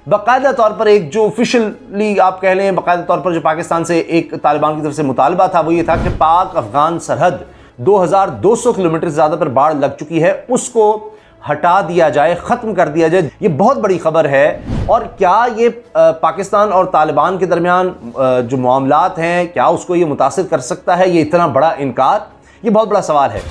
बाकायदा तौर पर एक जो ऑफिशियली आप कह लें, बाकायदा तौर पर जो पाकिस्तान से एक तालिबान की तरफ से मुतालबा था वो ये था कि पाक अफगान सरहद 2200 किलोमीटर से ज़्यादा पर बाढ़ लग चुकी है, उसको हटा दिया जाए, ख़त्म कर दिया जाए। ये बहुत बड़ी खबर है। और क्या ये पाकिस्तान और तालिबान के दरमियान जो मामलात हैं, क्या उसको ये मुतासिर कर सकता है, ये इतना बड़ा इनकार? ये बहुत बड़ा सवाल है।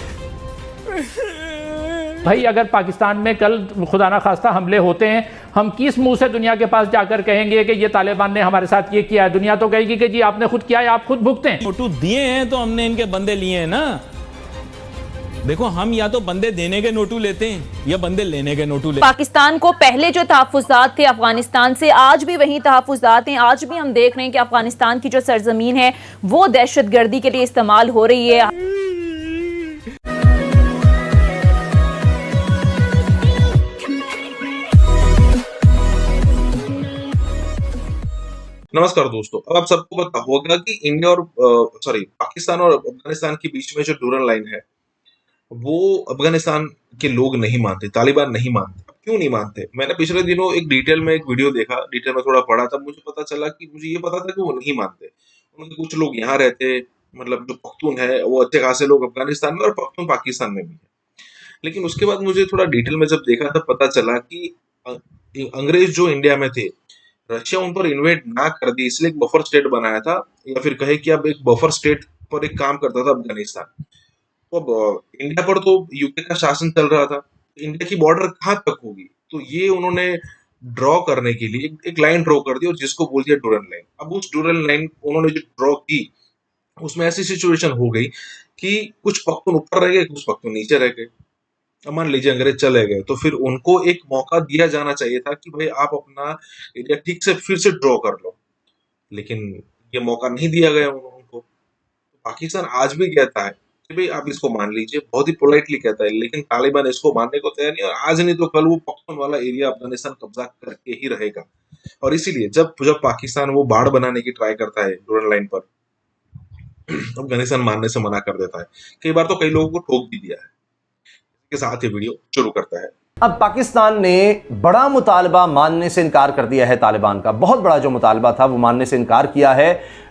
भाई अगर पाकिस्तान में कल खुदा ना खास्ता हमले होते हैं, हम किस मुंह से दुनिया के पास जाकर कहेंगे कि ये तालिबान ने हमारे साथ ये किया है? दुनिया तो कहेगी कि जी आपने खुद किया है, आप खुद भुगतें। नोटू दिए हैं तो हमने इनके बंदे लिए हैं ना। देखो, हम या तो बंदे देने के नोटू लेते हैं या बंदे लेने के नोटू लेते हैं। पाकिस्तान को पहले जो तहफ़्फ़ुज़ात थे अफगानिस्तान से, आज भी वही तहफ़्फ़ुज़ात हैं। आज भी हम देख रहे हैं कि अफगानिस्तान की जो सरजमीन है वो दहशतगर्दी के लिए इस्तेमाल हो रही है। नमस्कार दोस्तों, अब आप सबको पता होगा कि इंडिया और पाकिस्तान और अफगानिस्तान के बीच में जो डूरन लाइन है वो अफगानिस्तान के लोग नहीं मानते, तालिबान नहीं मानते। क्यों नहीं मानते? मैंने पिछले दिनों एक डिटेल में एक वीडियो देखा, डिटेल में थोड़ा पढ़ा, तब मुझे पता चला कि मुझे ये पता था कि वो नहीं मानते। उनके कुछ लोग यहाँ रहते, मतलब जो पख्तून है वो अच्छे खासे लोग अफगानिस्तान में और पख्तून पाकिस्तान में भी है। लेकिन उसके बाद मुझे थोड़ा डिटेल में जब देखा तब पता चला कि अंग्रेज जो इंडिया में थे, रशिया उन पर इन्वेड ना कर दी, इसलिए एक बफर स्टेट बनाया था, या फिर कहे कि अब एक बफर स्टेट पर एक काम करता था अफगानिस्तान। तो अब इंडिया पर तो यूके का शासन चल रहा था, इंडिया की बॉर्डर कहाँ तक होगी? तो ये उन्होंने ड्रॉ करने के लिए एक लाइन ड्रॉ कर दी और जिसको बोल दिया डूरन लाइन। अब उस डूरन लाइन उन्होंने जो ड्रॉ की, उसमें ऐसी सिचुएशन हो गई कि कुछ पख्तून ऊपर रह गए, कुछ पख्तून नीचे रह गए। अब मान लीजिए अंग्रेज चले गए, तो फिर उनको एक मौका दिया जाना चाहिए था कि भाई आप अपना एरिया ठीक से फिर से ड्रॉ कर लो, लेकिन ये मौका नहीं दिया गया उनको। पाकिस्तान आज भी कहता है कि भाई आप इसको मान लीजिए, बहुत ही पोलाइटली कहता है, लेकिन तालिबान इसको मानने को तैयार नहीं, और आज नहीं तो कल वो पख्तून वाला एरिया अफगानिस्तान कब्जा करके ही रहेगा। और इसीलिए जब पाकिस्तान वो बाढ़ बनाने की ट्राई करता है डूरन लाइन पर, अफगानिस्तान मानने से मना कर देता है। कई बार तो कई लोगों को ठोक भी दिया है। के साथ ये वीडियो शुरू करता है। अब पाकिस्तान ने बड़ा मुतालबा मानने से इनकार कर दिया है, तालिबान का बहुत बड़ा जो मुतालबा था वो मानने से इनकार किया है।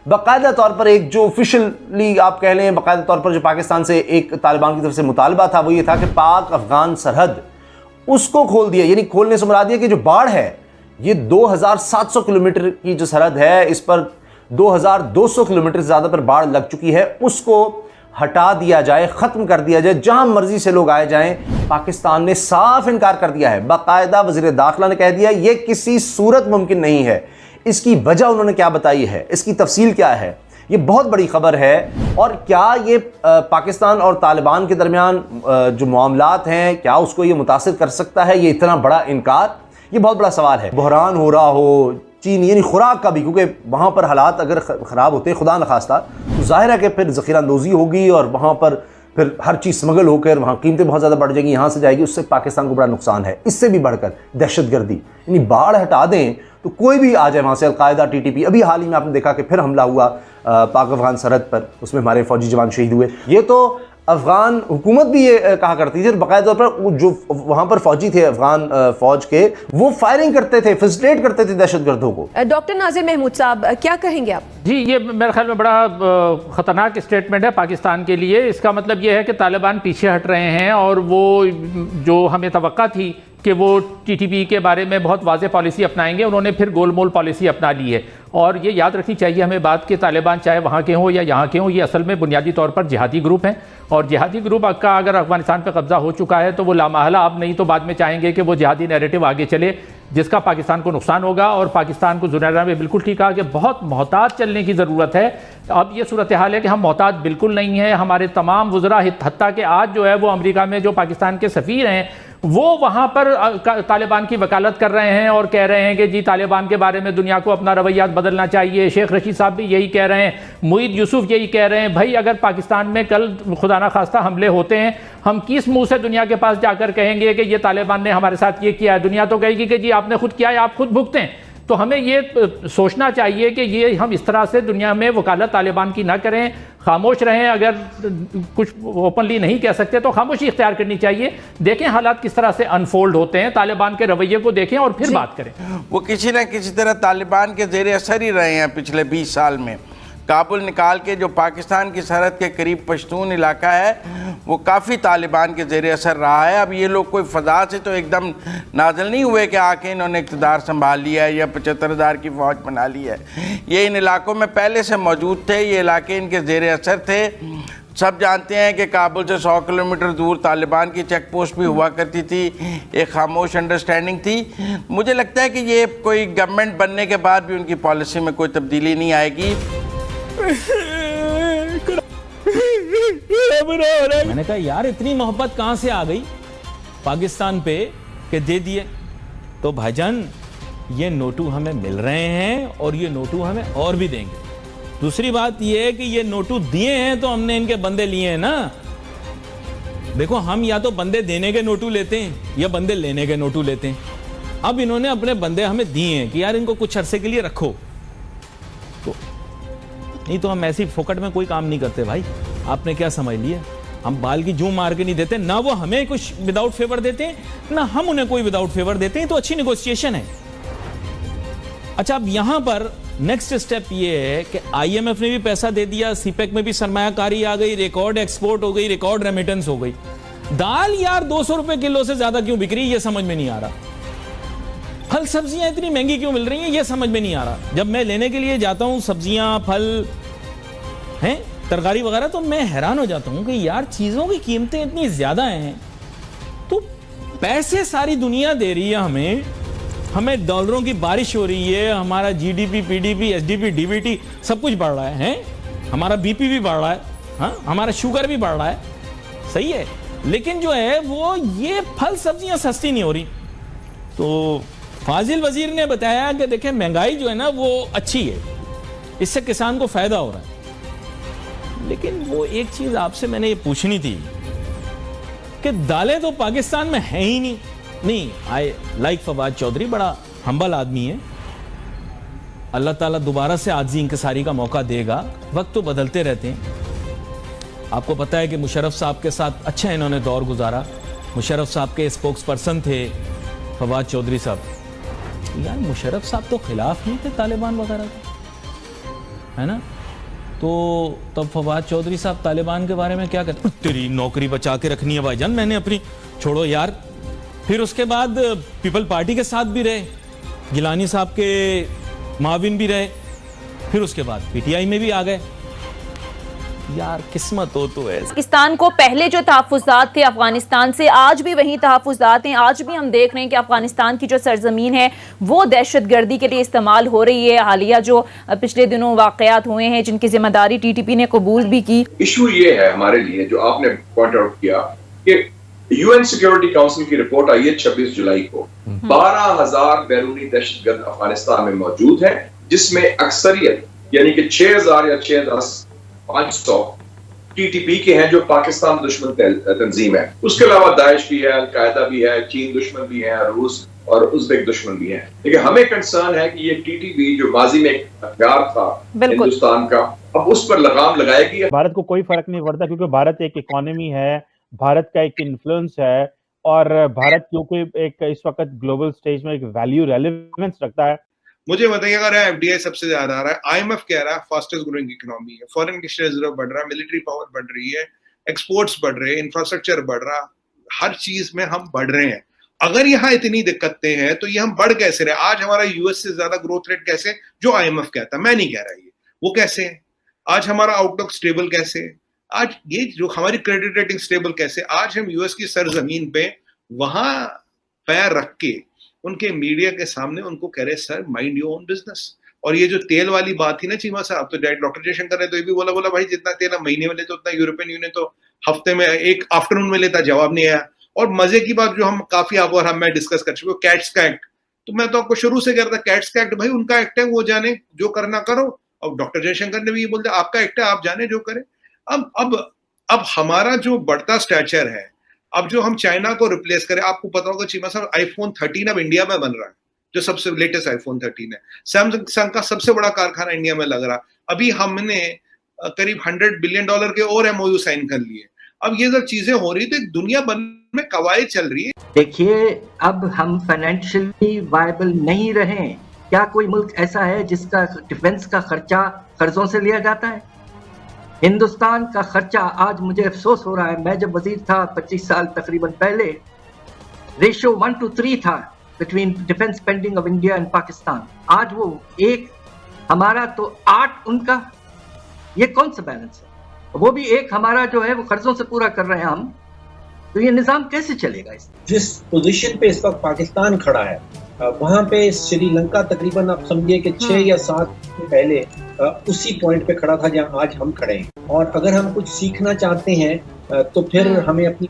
बाकायदा तौर पर एक जो ऑफिशियली आप कह लें, बाकायदा तौर पर जो पाकिस्तान से एक तालिबान की तरफ से मुतालबा था वो ये था कि पाक अफगान सरहद उसको खोल दिया। यानी खोलने से मुराद ये कि जो बाढ़ है ये 2700 किलोमीटर की जो सरहद है, इस पर 2200 किलोमीटर से ज़्यादा पर बाढ़ लग चुकी है, उसको हटा दिया जाए, ख़त्म कर दिया जाए, जहां मर्जी से लोग आए जाएं। पाकिस्तान ने साफ इनकार कर दिया है। बाकायदा वज़ीर दाखिला ने कह दिया ये किसी सूरत मुमकिन नहीं है। इसकी वजह उन्होंने क्या बताई है, इसकी तफसील क्या है, ये बहुत बड़ी खबर है। और क्या ये पाकिस्तान और तालिबान के दरमियान जो मामलात हैं, क्या उसको ये मुतासिर कर सकता है, ये इतना बड़ा इनकार? ये बहुत बड़ा सवाल है। बहरान हो रहा हो चीन, यानी खुराक का भी, क्योंकि वहाँ पर हालात अगर ख़राब होते हैं खुदा न खास्ता, तो जाहिर है कि फिर ज़ख़ीरा अंदोज़ी होगी और वहाँ पर फिर हर चीज़ स्मगल होकर वहाँ कीमतें बहुत ज़्यादा बढ़ जाएंगी, यहाँ से जाएगी, उससे पाकिस्तान को बड़ा नुकसान है। इससे भी बढ़कर दहशतगर्दी, यानी बाढ़ हटा दें तो कोई भी आ जाए वहाँ से, अलकायदा, TTP। अभी हाल ही में आपने देखा कि फिर हमला हुआ पाक अफगान सरहद पर, उसमें हमारे फ़ौजी जवान शहीद हुए। ये तो अफगान हुकूमत भी ये कहा करती थी, बाकायदा तौर पर जो वहाँ पर फ़ौजी थे अफगान फ़ौज के, वो फायरिंग करते थे, फैसिलिटेट करते थे दहशतगर्दों को। डॉक्टर नाजिर महमूद साहब, क्या कहेंगे आप? जी, ये मेरे ख्याल में बड़ा ख़तरनाक स्टेटमेंट है पाकिस्तान के लिए। इसका मतलब ये है कि तालिबान पीछे हट रहे हैं, और वो जो हमें तवक्का थी कि वो TTP के बारे में बहुत वाज़ेह पॉलिसी अपनाएंगे, उन्होंने फिर गोलमोल पॉलिसी अपना ली है। और ये याद रखनी चाहिए हमें बात कि तालिबान चाहे वहाँ के हों या यहाँ के हों, ये असल में बुनियादी तौर पर जिहादी ग्रुप हैं, और जिहादी ग्रुप का अगर अफगानिस्तान पर कब्जा हो चुका है तो वो लामहला अब नहीं तो बाद में चाहेंगे कि वो जिहादी नैरेटिव आगे चले, जिसका पाकिस्तान को नुकसान होगा। और पाकिस्तान को जुनैरा में बिल्कुल ठीक कहा कि बहुत मोहतात चलने की ज़रूरत है। अब ये सूरत हाल है कि हम मोहतात बिल्कुल नहीं है। हमारे तमाम वज़रा, हत्ता कि आज जो है वो अमेरिका में जो पाकिस्तान के सफ़ीर हैं, वो वहाँ पर तालिबान की वकालत कर रहे हैं और कह रहे हैं कि जी तालिबान के बारे में दुनिया को अपना रवैया बदलना चाहिए। शेख रशीद साहब भी यही कह रहे हैं, मुईद यूसुफ यही कह रहे हैं। भाई अगर पाकिस्तान में कल खुदा ना खास्ता हमले होते हैं, हम किस मुंह से दुनिया के पास जाकर कहेंगे कि ये तालिबान ने हमारे साथ ये किया है? दुनिया तो कहेगी कि जी आपने खुद किया है, आप खुद भुगतें। तो हमें ये सोचना चाहिए कि ये हम इस तरह से दुनिया में वकालत तालिबान की ना करें, खामोश रहें, अगर कुछ ओपनली नहीं कह सकते तो खामोशी इख्तियार करनी चाहिए। देखें हालात किस तरह से अनफोल्ड होते हैं, तालिबान के रवैये को देखें और फिर बात करें। वो किसी न किसी तरह तालिबान के ज़ेर असर ही रहे हैं पिछले 20 साल में। काबुल निकाल के जो पाकिस्तान की सरहद के करीब पश्तून इलाका है वो काफ़ी तालिबान के ज़ेर असर रहा है। अब ये लोग कोई फ़ज़ा से तो एकदम नाज़िल नहीं हुए कि आके इन्होंने इक़्तिदार संभाल लिया है या 75,000 की फ़ौज बना ली है। ये इन इलाकों में पहले से मौजूद थे, ये इलाके इनके ज़ेर असर थे। सब जानते हैं कि काबुल से 100 किलोमीटर दूर तालिबान की चेक पोस्ट भी हुआ करती थी, एक खामोश अंडरस्टैंडिंग थी। मुझे लगता है कि ये कोई गवर्नमेंट बनने के बाद भी उनकी पॉलिसी में कोई तब्दीली नहीं आएगी। मैंने कहा यार इतनी मोहब्बत कहां से आ गई पाकिस्तान पे कि दे दिए। तो भाईजान ये नोटू हमें मिल रहे हैं और ये नोटू हमें और भी देंगे। दूसरी बात ये है कि ये नोटू दिए हैं तो हमने इनके बंदे लिए हैं ना। देखो हम या तो बंदे देने के नोटू लेते हैं या बंदे लेने के नोटू लेते हैं। अब इन्होंने अपने बंदे हमें दिए हैं कि यार इनको कुछ अरसे के लिए रखो, तो नहीं तो हम ऐसी फोकट में कोई काम नहीं करते भाई। आपने क्या समझ लिया, हम बाल की जूं मार के नहीं देते, ना वो हमें कुछ विदाउट फेवर देते हैं ना हम उन्हें कोई विदाउट फेवर देते हैं। तो अच्छी नेगोशिएशन है। अच्छा अब यहां पर नेक्स्ट स्टेप ये है कि आईएमएफ ने भी पैसा दे दिया, सीपेक में भी सरमायाकारी आ गई, रिकॉर्ड एक्सपोर्ट हो गई, रिकॉर्ड रेमिटेंस हो गई। दाल यार 200 रुपए किलो से ज्यादा क्यों बिक रही है ये समझ में नहीं आ रहा। फल सब्जियां इतनी महंगी क्यों मिल रही हैं ये समझ में नहीं आ रहा। जब मैं लेने के लिए जाता हूं सब्जियां फल हैं तरकारी वगैरह तो मैं हैरान हो जाता हूं कि यार चीजों की कीमतें इतनी ज्यादा हैं, तो पैसे सारी दुनिया दे रही है हमें डॉलरों की बारिश हो रही है, हमारा जीडीपी पीडीपी एसडीपी डीबीटी सब कुछ बढ़ रहा है, हमारा बीपी भी बढ़ रहा है, हाँ हमारा शुगर भी बढ़ रहा है, सही है। लेकिन जो है वो ये फल सब्जियां सस्ती नहीं हो रही। तो फाजिल वजीर ने बताया कि देखें महंगाई जो है ना वो अच्छी है, इससे किसान को फायदा हो रहा है। लेकिन वो एक चीज आपसे मैंने ये पूछनी थी कि दालें तो पाकिस्तान में है ही नहीं। आई लाइक फवाद चौधरी, बड़ा हम्बल आदमी है। अल्लाह ताला दोबारा से आजी इंकसारी का मौका देगा। वक्त तो बदलते रहते हैं। आपको पता है कि मुशर्रफ साहब के साथ अच्छा इन्होंने दौर गुजारा। मुशर्रफ साहब के स्पोक्स पर्सन थे फवाद चौधरी साहब। यार मुशर्रफ साहब तो खिलाफ नहीं थे तालिबान वगैरह के, है ना। तो तब फवाद चौधरी साहब तालिबान के बारे में क्या कहते, तेरी नौकरी बचा के रखनी है भाईजान मैंने अपनी, छोड़ो यार। फिर उसके बाद पीपल पार्टी के साथ भी रहे, गिलानी साहब के माविन भी रहे, फिर उसके बाद पीटीआई में भी आ गए। यार किस्मत हो तो है। पाकिस्तान को पहले जो तहफ़्फ़ुज़ात थे अफगानिस्तान से, आज भी वही तहफ़्फ़ुज़ात हैं। आज भी हम देख रहे हैं कि अफगानिस्तान की जो सरजमीन है वो दहशतगर्दी के लिए इस्तेमाल हो रही है। हालिया जो पिछले दिनों वाक़यात हुए हैं जिनकी जिम्मेदारी टीटीपी ने कबूल भी की। इशू ये है हमारे लिए जो आपने पॉइंट आउट किया कि यूएन सिक्योरिटी काउंसिल की रिपोर्ट आई है 26 जुलाई को। 12,000 बैरूनी दहशतगर्द अफगानिस्तान में मौजूद है, जिसमें अक्सरियत यानी कि 6,000 या 6,500 टीटीपी के हैं जो पाकिस्तान दुश्मन तंजीम है। उसके अलावा दाइश भी है, अल-कायदा भी है, चीन दुश्मन भी है, रूस और उज़्बेक दुश्मन भी है। लेकिन हमें कंसर्न है कि ये टीटीपी जो माजी में एक हथियार था हिंदुस्तान का, अब उस पर लगाम लगाएगी। भारत को कोई फर्क नहीं पड़ता क्योंकि भारत एक इकोनॉमी है, भारत का एक इन्फ्लुएंस है और भारत क्योंकि एक इस वक्त ग्लोबल स्टेज में एक वैल्यू रेलेवेंस रखता है। मुझे बताइए, अगर एफडीआई सबसे ज्यादा आ रहा है, आईएमएफ कह रहा है फास्टेस्ट ग्रोइंग इकोनॉमी है, फॉरेन एक्सचेंज रिजर्व बढ़ रहा है, मिलिट्री पावर बढ़ रही है, एक्सपोर्ट्स बढ़ रहे हैं, इंफ्रास्ट्रक्चर बढ़ रहा, हर चीज में हम बढ़ रहे हैं। अगर यहाँ इतनी दिक्कतें हैं तो ये हम बढ़ कैसे रहे? आज हमारा यूएस से ज्यादा ग्रोथ रेट कैसे, जो आईएमएफ कहता है, मैं नहीं कह रहा ये, वो कैसे है? आज हमारा आउटलुक स्टेबल कैसे? आज ये जो हमारी क्रेडिट रेटिंग स्टेबल कैसे? आज हम यूएस की सरजमीन पे वहां पैर रख के उनके मीडिया के सामने उनको कह रहे sir mind your own business. और ये जो तेल वाली बात थी ना चीमा साहब, तो डॉक्टर जयशंकर ने तो ये भी बोला भाई जितना तेल हम महीने में लेते उतना यूरोपियन यूनियन तो हफ्ते में एक आफ्टरनून में लेता, जवाब नहीं आया। और मजे की बात जो हम काफी आप और मैं डिस्कस कर चुके, कैट्स का एक्ट, तो मैं तो आपको शुरू से कह रहा था कैट्स का एक्ट भाई उनका एक्ट है, वो जाने जो करना करो। और डॉक्टर जयशंकर ने भी ये बोल दिया आपका एक्ट है, आप जाने जो करें। अब हमारा जो बढ़ता स्टैचर है, अब जो हम चाइना को रिप्लेस करें, आपको पता होगा चीमा साहब आईफोन 13 अब इंडिया में बन रहा है, जो सबसे लेटेस्ट आईफोन 13 है। सैमसंग का सबसे बड़ा कारखाना इंडिया में लग रहा। अभी हमने करीब $100 बिलियन के और MOU साइन कर लिए। अब ये जब चीजें हो रही तो दुनिया भर में कवायद चल रही है। देखिए, अब हम फाइनेंशियली वायबल नहीं रहे। क्या कोई मुल्क ऐसा है जिसका डिफेंस का खर्चा कर्जों से लिया जाता है? हिंदुस्तान का खर्चा, आज मुझे अफसोस हो रहा है, मैं जब वजीर था 25 साल तकरीबन पहले, रेशियो 1:3 था between defence spending of India and Pakistan. आज वो 1 हमारा तो 8 उनका। ये कौन सा बैलेंस है? वो भी 1 हमारा जो है वो कर्जों से पूरा कर रहे हैं हम। तो ये निजाम कैसे चलेगा? इस जिस पोजीशन पे इस वक्त पाकिस्तान खड़ा है, वहाँ पे श्रीलंका तकरीबन आप समझिए कि 6 या 7 पहले उसी पॉइंट पे खड़ा था जहाँ आज हम खड़े हैं। और अगर हम कुछ सीखना चाहते हैं तो फिर हमें अपनी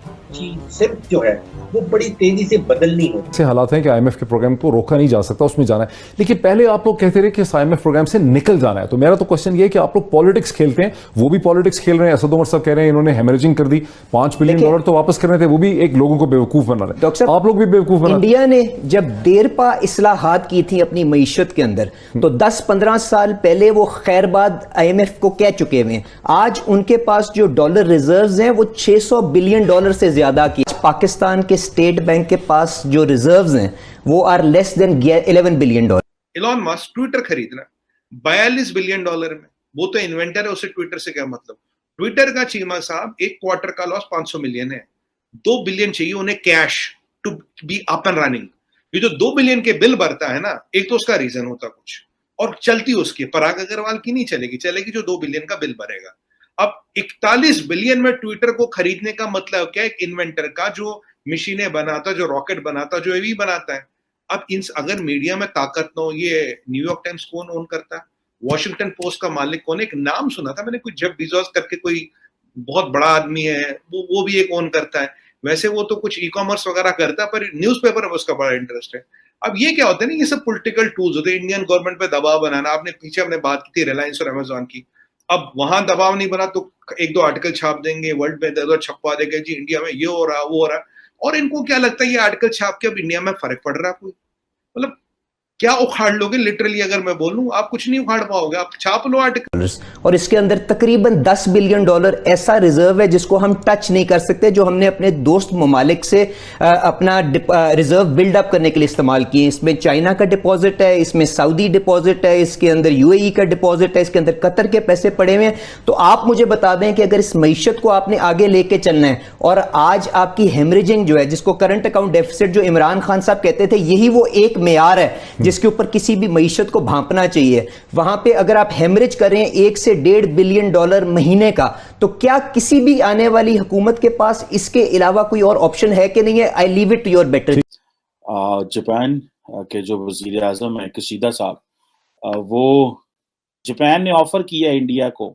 सिर्फ जो है वो बड़ी तेजी से बदलनी होगी। ऐसे हालात हैं कि IMF के प्रोग्राम को रोका नहीं जा सकता, उसमें जाना है। लेकिन पहले आप लोग कहते रहे कि इस IMF प्रोग्राम से निकल जाना है। तो मेरा तो क्वेश्चन ये है कि आप लोग पॉलिटिक्स खेलते हैं, वो भी पॉलिटिक्स खेल रहे हैं। असद उमर साहब कह रहे हैं इन्होंने हेमरेजिंग कर दी, $5 बिलियन तो वापस कर रहे थे, वो भी एक लोगों को बेवकूफ बना रहे। डॉक्टर साहब, आप लोग भी बेवकूफ बना। इंडिया ने जब देरपा इस्लाहात की थी अपनी मईशत के अंदर, तो 10-15 साल पहले वो खैरबाद IMF को कह चुके हुए हैं। आज उनके पास जो डॉलर रिजर्व्स हैं वो $600 बिलियन से ज्यादा की। पाकिस्तान के स्टेट बैंक के पास जो रिजर्व्स हैं वो are less than $11 billion. Elon Musk Twitter खरीदना $42 बिलियन में, वो तो इन्वेंटर है, उसे ट्विटर से क्या मतलब? ट्विटर का चीमा साहब 1 क्वार्टर का लॉस 500 मिलियन है। 2 बिलियन चाहिए उन्हें cash to be up and running. ये जो 2 बिलियन के बिल भरता है ना, एक तो उसका रीजन होता कुछ और चलती उसकी, पराग अग्रवाल की नहीं चलेगी, चलेगी जो 2 बिलियन का बिल भरेगा। अब 41 बिलियन में ट्विटर को खरीदने का मतलब क्या है? एक इन्वेंटर का जो मशीनें बनाता, जो रॉकेट बनाता, जो एवी बनाता है। अब अगर मीडिया में ताकत न हो, ये न्यूयॉर्क टाइम्स कौन ओन करता है? वॉशिंगटन पोस्ट का मालिक कौन है? एक नाम सुना था मैंने, कुछ जेफ बेजोस करके कोई बहुत बड़ा आदमी है, वो भी एक ओन करता है। वैसे वो तो कुछ ई-कॉमर्स वगैरह करता है, पर न्यूज़पेपर में उसका बड़ा इंटरेस्ट है। अब ये क्या होता है ना, ये सब पॉलिटिकल टूल्स होते हैं, इंडियन गवर्नमेंट पे दबाव बनाना। आपने पीछे हमने बात की थी रिलायंस और अमेजॉन की। अब वहां दबाव नहीं बना तो 1-2 आर्टिकल छाप देंगे, वर्ल्ड में इधर छपवा देंगे, जी इंडिया में ये हो रहा वो हो रहा। और इनको क्या लगता है ये आर्टिकल छाप के अब इंडिया में फर्क पड़ रहा है कोई? मतलब क्या उखाड़ लोगे? लिटरली अगर मैं बोलूं, आप कुछ नहीं उखाड़ पाओगे, आप छाप लो आर्टिकल। और इसके अंदर तकरीबन $10 बिलियन ऐसा रिजर्व है जिसको हम टच नहीं कर सकते, जो हमने अपने दोस्त ममालिक से अपना रिजर्व बिल्डअप करने के लिए इस्तेमाल किए। इसमें चाइना का डिपॉजिट है, इसमें सऊदी डिपॉजिट है, इसके अंदर UAE का डिपॉजिट है, इसके अंदर कतर के पैसे पड़े हुए हैं। तो आप मुझे बता दें कि अगर इस मईशत को आपने आगे लेके चलना है, और आज आपकी हेमरेजिंग जो है, जिसको करंट अकाउंट डेफिसिट जो इमरान खान साहब कहते थे, यही वो एक मेयार है जिसके ऊपर किसी भी मईशत को भांपना चाहिए। वहां पे अगर आप हेमरेज करें $1 से $1.5 बिलियन महीने का, तो क्या किसी भी आने वाली हुकूमत के पास इसके अलावा कोई और ऑप्शन है कि नहीं है? I leave it to your better. Japan के जो वजीर आजम है कशीदा साहब, वो जापान ने ऑफर किया इंडिया को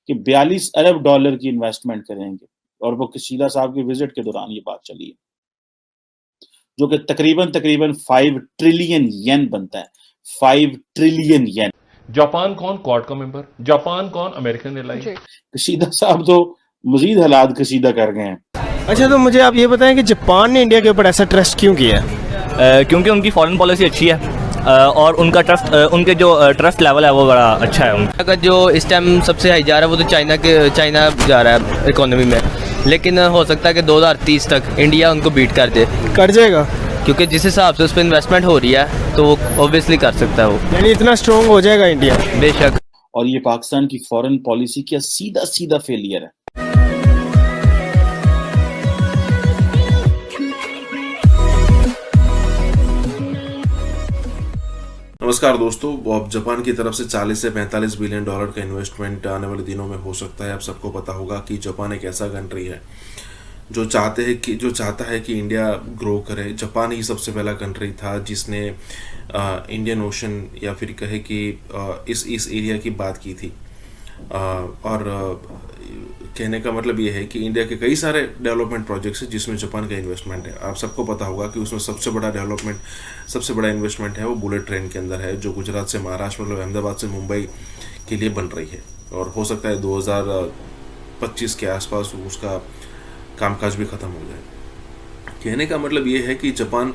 कि $42 अरब की इन्वेस्टमेंट करेंगे, और वो कशीदा साहब की विजिट के दौरान ये बात चली है, जो कि तकरीबन 5 ट्रिलियन येन बनता है। 5 ट्रिलियन येन। जापान कौन क्वाड का मेंबर, जापान कौन अमेरिकन एयरलाइन। कशीदा साहब तो मजीद हालात कशीदा कर गए हैं। अच्छा, तो मुझे आप ये बताएं कि जापान ने इंडिया के ऊपर ऐसा ट्रस्ट क्यों किया? क्योंकि उनकी फॉरेन पॉलिसी अच्छी है और उनका ट्रस्ट, उनके जो ट्रस्ट लेवल है वो बड़ा अच्छा है। उनका जो इस टाइम सबसे हाई जा रहा है वो तो चाइना जा रहा है इकोनॉमी में, लेकिन हो सकता है कि 2030 तक इंडिया उनको बीट कर जाएगा, क्योंकि जिस हिसाब से उस पर इन्वेस्टमेंट हो रही है तो वो ऑब्वियसली कर सकता है वो, यानी इतना स्ट्रॉन्ग हो जाएगा इंडिया। बेशक। और ये पाकिस्तान की फॉरेन पॉलिसी का सीधा फेलियर है। नमस्कार दोस्तों, अब जापान की तरफ से 40 से 45 बिलियन डॉलर का इन्वेस्टमेंट आने वाले दिनों में हो सकता है। आप सबको पता होगा कि जापान एक ऐसा कंट्री है जो चाहता है कि इंडिया ग्रो करे। जापान ही सबसे पहला कंट्री था जिसने इंडियन ओशन या फिर कहे कि इस एरिया की बात की थी। और कहने का मतलब ये है कि इंडिया के कई सारे डेवलपमेंट प्रोजेक्ट्स हैं जिसमें जापान का इन्वेस्टमेंट है। आप सबको पता होगा कि उसमें सबसे बड़ा इन्वेस्टमेंट है वो बुलेट ट्रेन के अंदर है, जो गुजरात से महाराष्ट्र मतलब अहमदाबाद से मुंबई के लिए बन रही है। और हो सकता है 2025 के आसपास उसका कामकाज भी ख़त्म हो जाए। कहने का मतलब ये है कि जापान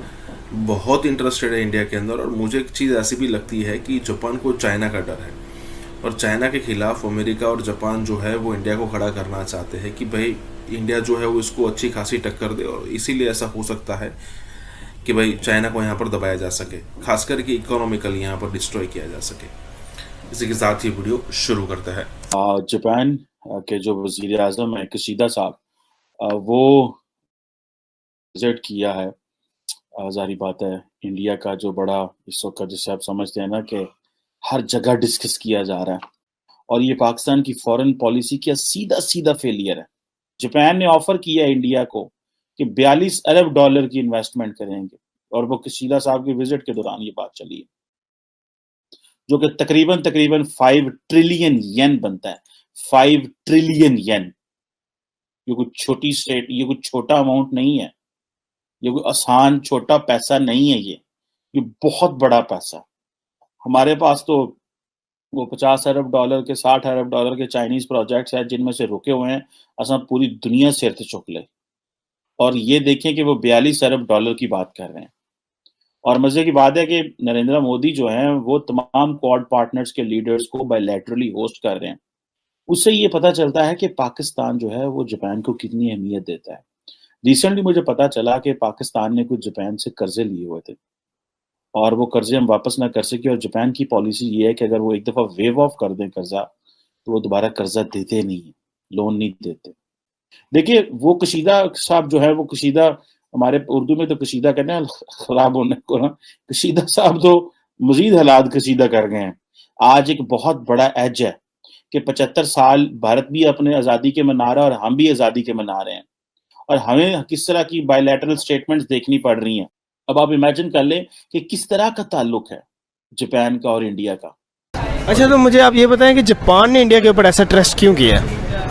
बहुत इंटरेस्टेड है इंडिया के अंदर। और मुझे एक चीज़ ऐसी भी लगती है कि जापान को चाइना का डर है। और चाइना के खिलाफ अमेरिका और जापान जो है वो इंडिया को खड़ा करना चाहते हैं कि भाई इंडिया जो है वो इसको अच्छी खासी टक्कर दे, और इसीलिए ऐसा हो सकता है कि भाई चाइना को यहाँ पर दबाया जा सके, खासकर कि इकोनॉमिकली यहाँ पर डिस्ट्रॉय किया जा सके। इसी के साथ ही वीडियो शुरू करता है। जापान के जो वजीर आजम है किशिदा साहब, वो विजिट किया है। जारी बात है इंडिया का जो बड़ा इस वक्त जिसे आप समझते हैं ना कि हर जगह डिस्कस किया जा रहा है, और ये पाकिस्तान की फॉरेन पॉलिसी का सीधा सीधा फेलियर है। जापान ने ऑफर किया इंडिया को कि 42 अरब डॉलर की इन्वेस्टमेंट करेंगे, और वो किशिदा साहब की विजिट के दौरान ये बात चली है, जो कि तकरीबन 5 ट्रिलियन येन बनता है। 5 ट्रिलियन येन, ये कोई छोटी स्टेट, ये कोई छोटा अमाउंट नहीं है, ये कोई आसान छोटा पैसा नहीं है, ये बहुत बड़ा पैसा। हमारे पास तो वो 50 अरब डॉलर के 60 अरब डॉलर के चाइनीज प्रोजेक्ट्स हैं जिनमें से रुके हुए हैं, असा पूरी दुनिया सिर ते चुक ले, और ये देखें कि वो 42 अरब डॉलर की बात कर रहे हैं। और मजे की बात है कि नरेंद्र मोदी जो हैं वो तमाम क्वाड पार्टनर्स के लीडर्स को बायलैटरली होस्ट कर रहे हैं। उससे ये पता चलता है कि पाकिस्तान जो है वो जापान को कितनी अहमियत देता है। रिसेंटली मुझे पता चला कि पाकिस्तान ने कुछ जापान से कर्जे लिए हुए थे, और वो कर्जे हम वापस ना कर सके, और जापान की पॉलिसी ये है कि अगर वो एक दफ़ा वेव ऑफ कर दें कर्जा, तो वो दोबारा कर्जा देते नहीं है, लोन नहीं देते। देखिए वो कशीदा साहब जो है, वो कशीदा, हमारे उर्दू में तो कशीदा कहते हैं खराब होने को ना, कशीदा साहब तो मजीद हालात कशीदा कर गए हैं। आज एक बहुत बड़ा एज है कि 75 साल भारत भी अपने आज़ादी के मना रहा है और हम भी आज़ादी के मना रहे हैं, और हमें किस तरह की बायलैटरल स्टेटमेंट्स देखनी पड़ रही हैं। अब आप इमेजिन कर लें कि किस तरह का ताल्लुक है जापान का और इंडिया का। अच्छा, तो मुझे आप ये बताएं कि जापान ने इंडिया के ऊपर ऐसा ट्रस्ट क्यों किया?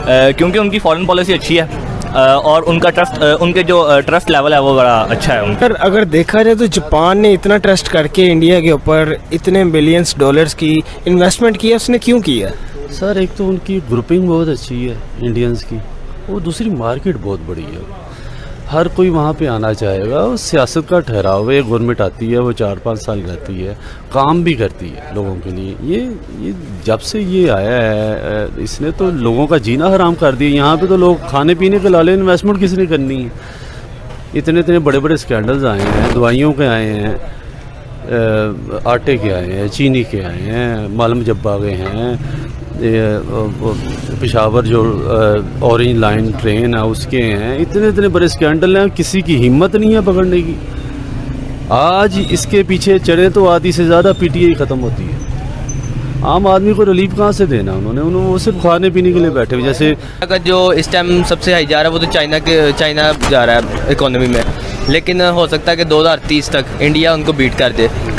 क्योंकि उनकी फॉरेन पॉलिसी अच्छी है, और उनका ट्रस्ट, उनके जो ट्रस्ट लेवल है वो बड़ा अच्छा है उनका। अगर देखा जाए तो जापान ने इतना ट्रस्ट करके इंडिया के ऊपर इतने बिलियंस डॉलर्स की इन्वेस्टमेंट किया, उसने क्यों किया? सर, एक तो उनकी ग्रुपिंग बहुत अच्छी है इंडियंस की, और दूसरी मार्केट बहुत बड़ी है, हर कोई वहाँ पे आना चाहेगा। और सियासत का ठहराव है, गवर्नमेंट आती है वो 4-5 साल रहती है, काम भी करती है लोगों के लिए। ये जब से ये आया है इसने तो लोगों का जीना हराम कर दिया। यहाँ पे तो लोग खाने पीने के लाले, इन्वेस्टमेंट किसने करनी है? इतने बड़े बड़े स्कैंडल्स आए हैं, दवाइयों के आए हैं, आटे के आए हैं, चीनी के आए हैं, मालम जब्बा के हैं, पेशावर जो ऑरेंज लाइन ट्रेन है उसके हैं, इतने बड़े स्कैंडल हैं, किसी की हिम्मत नहीं है पकड़ने की। आज इसके पीछे चढ़े तो आधी से ज़्यादा पीटीआई ख़त्म होती है। आम आदमी को रिलीफ कहाँ से देना उन्होंने वो सिर्फ खाने पीने के लिए बैठे हुए। जैसे अगर जो इस टाइम सबसे हाई जा रहा है वो तो चाइना जा रहा है इकोनॉमी में, लेकिन हो सकता है कि 2030 तक इंडिया उनको बीट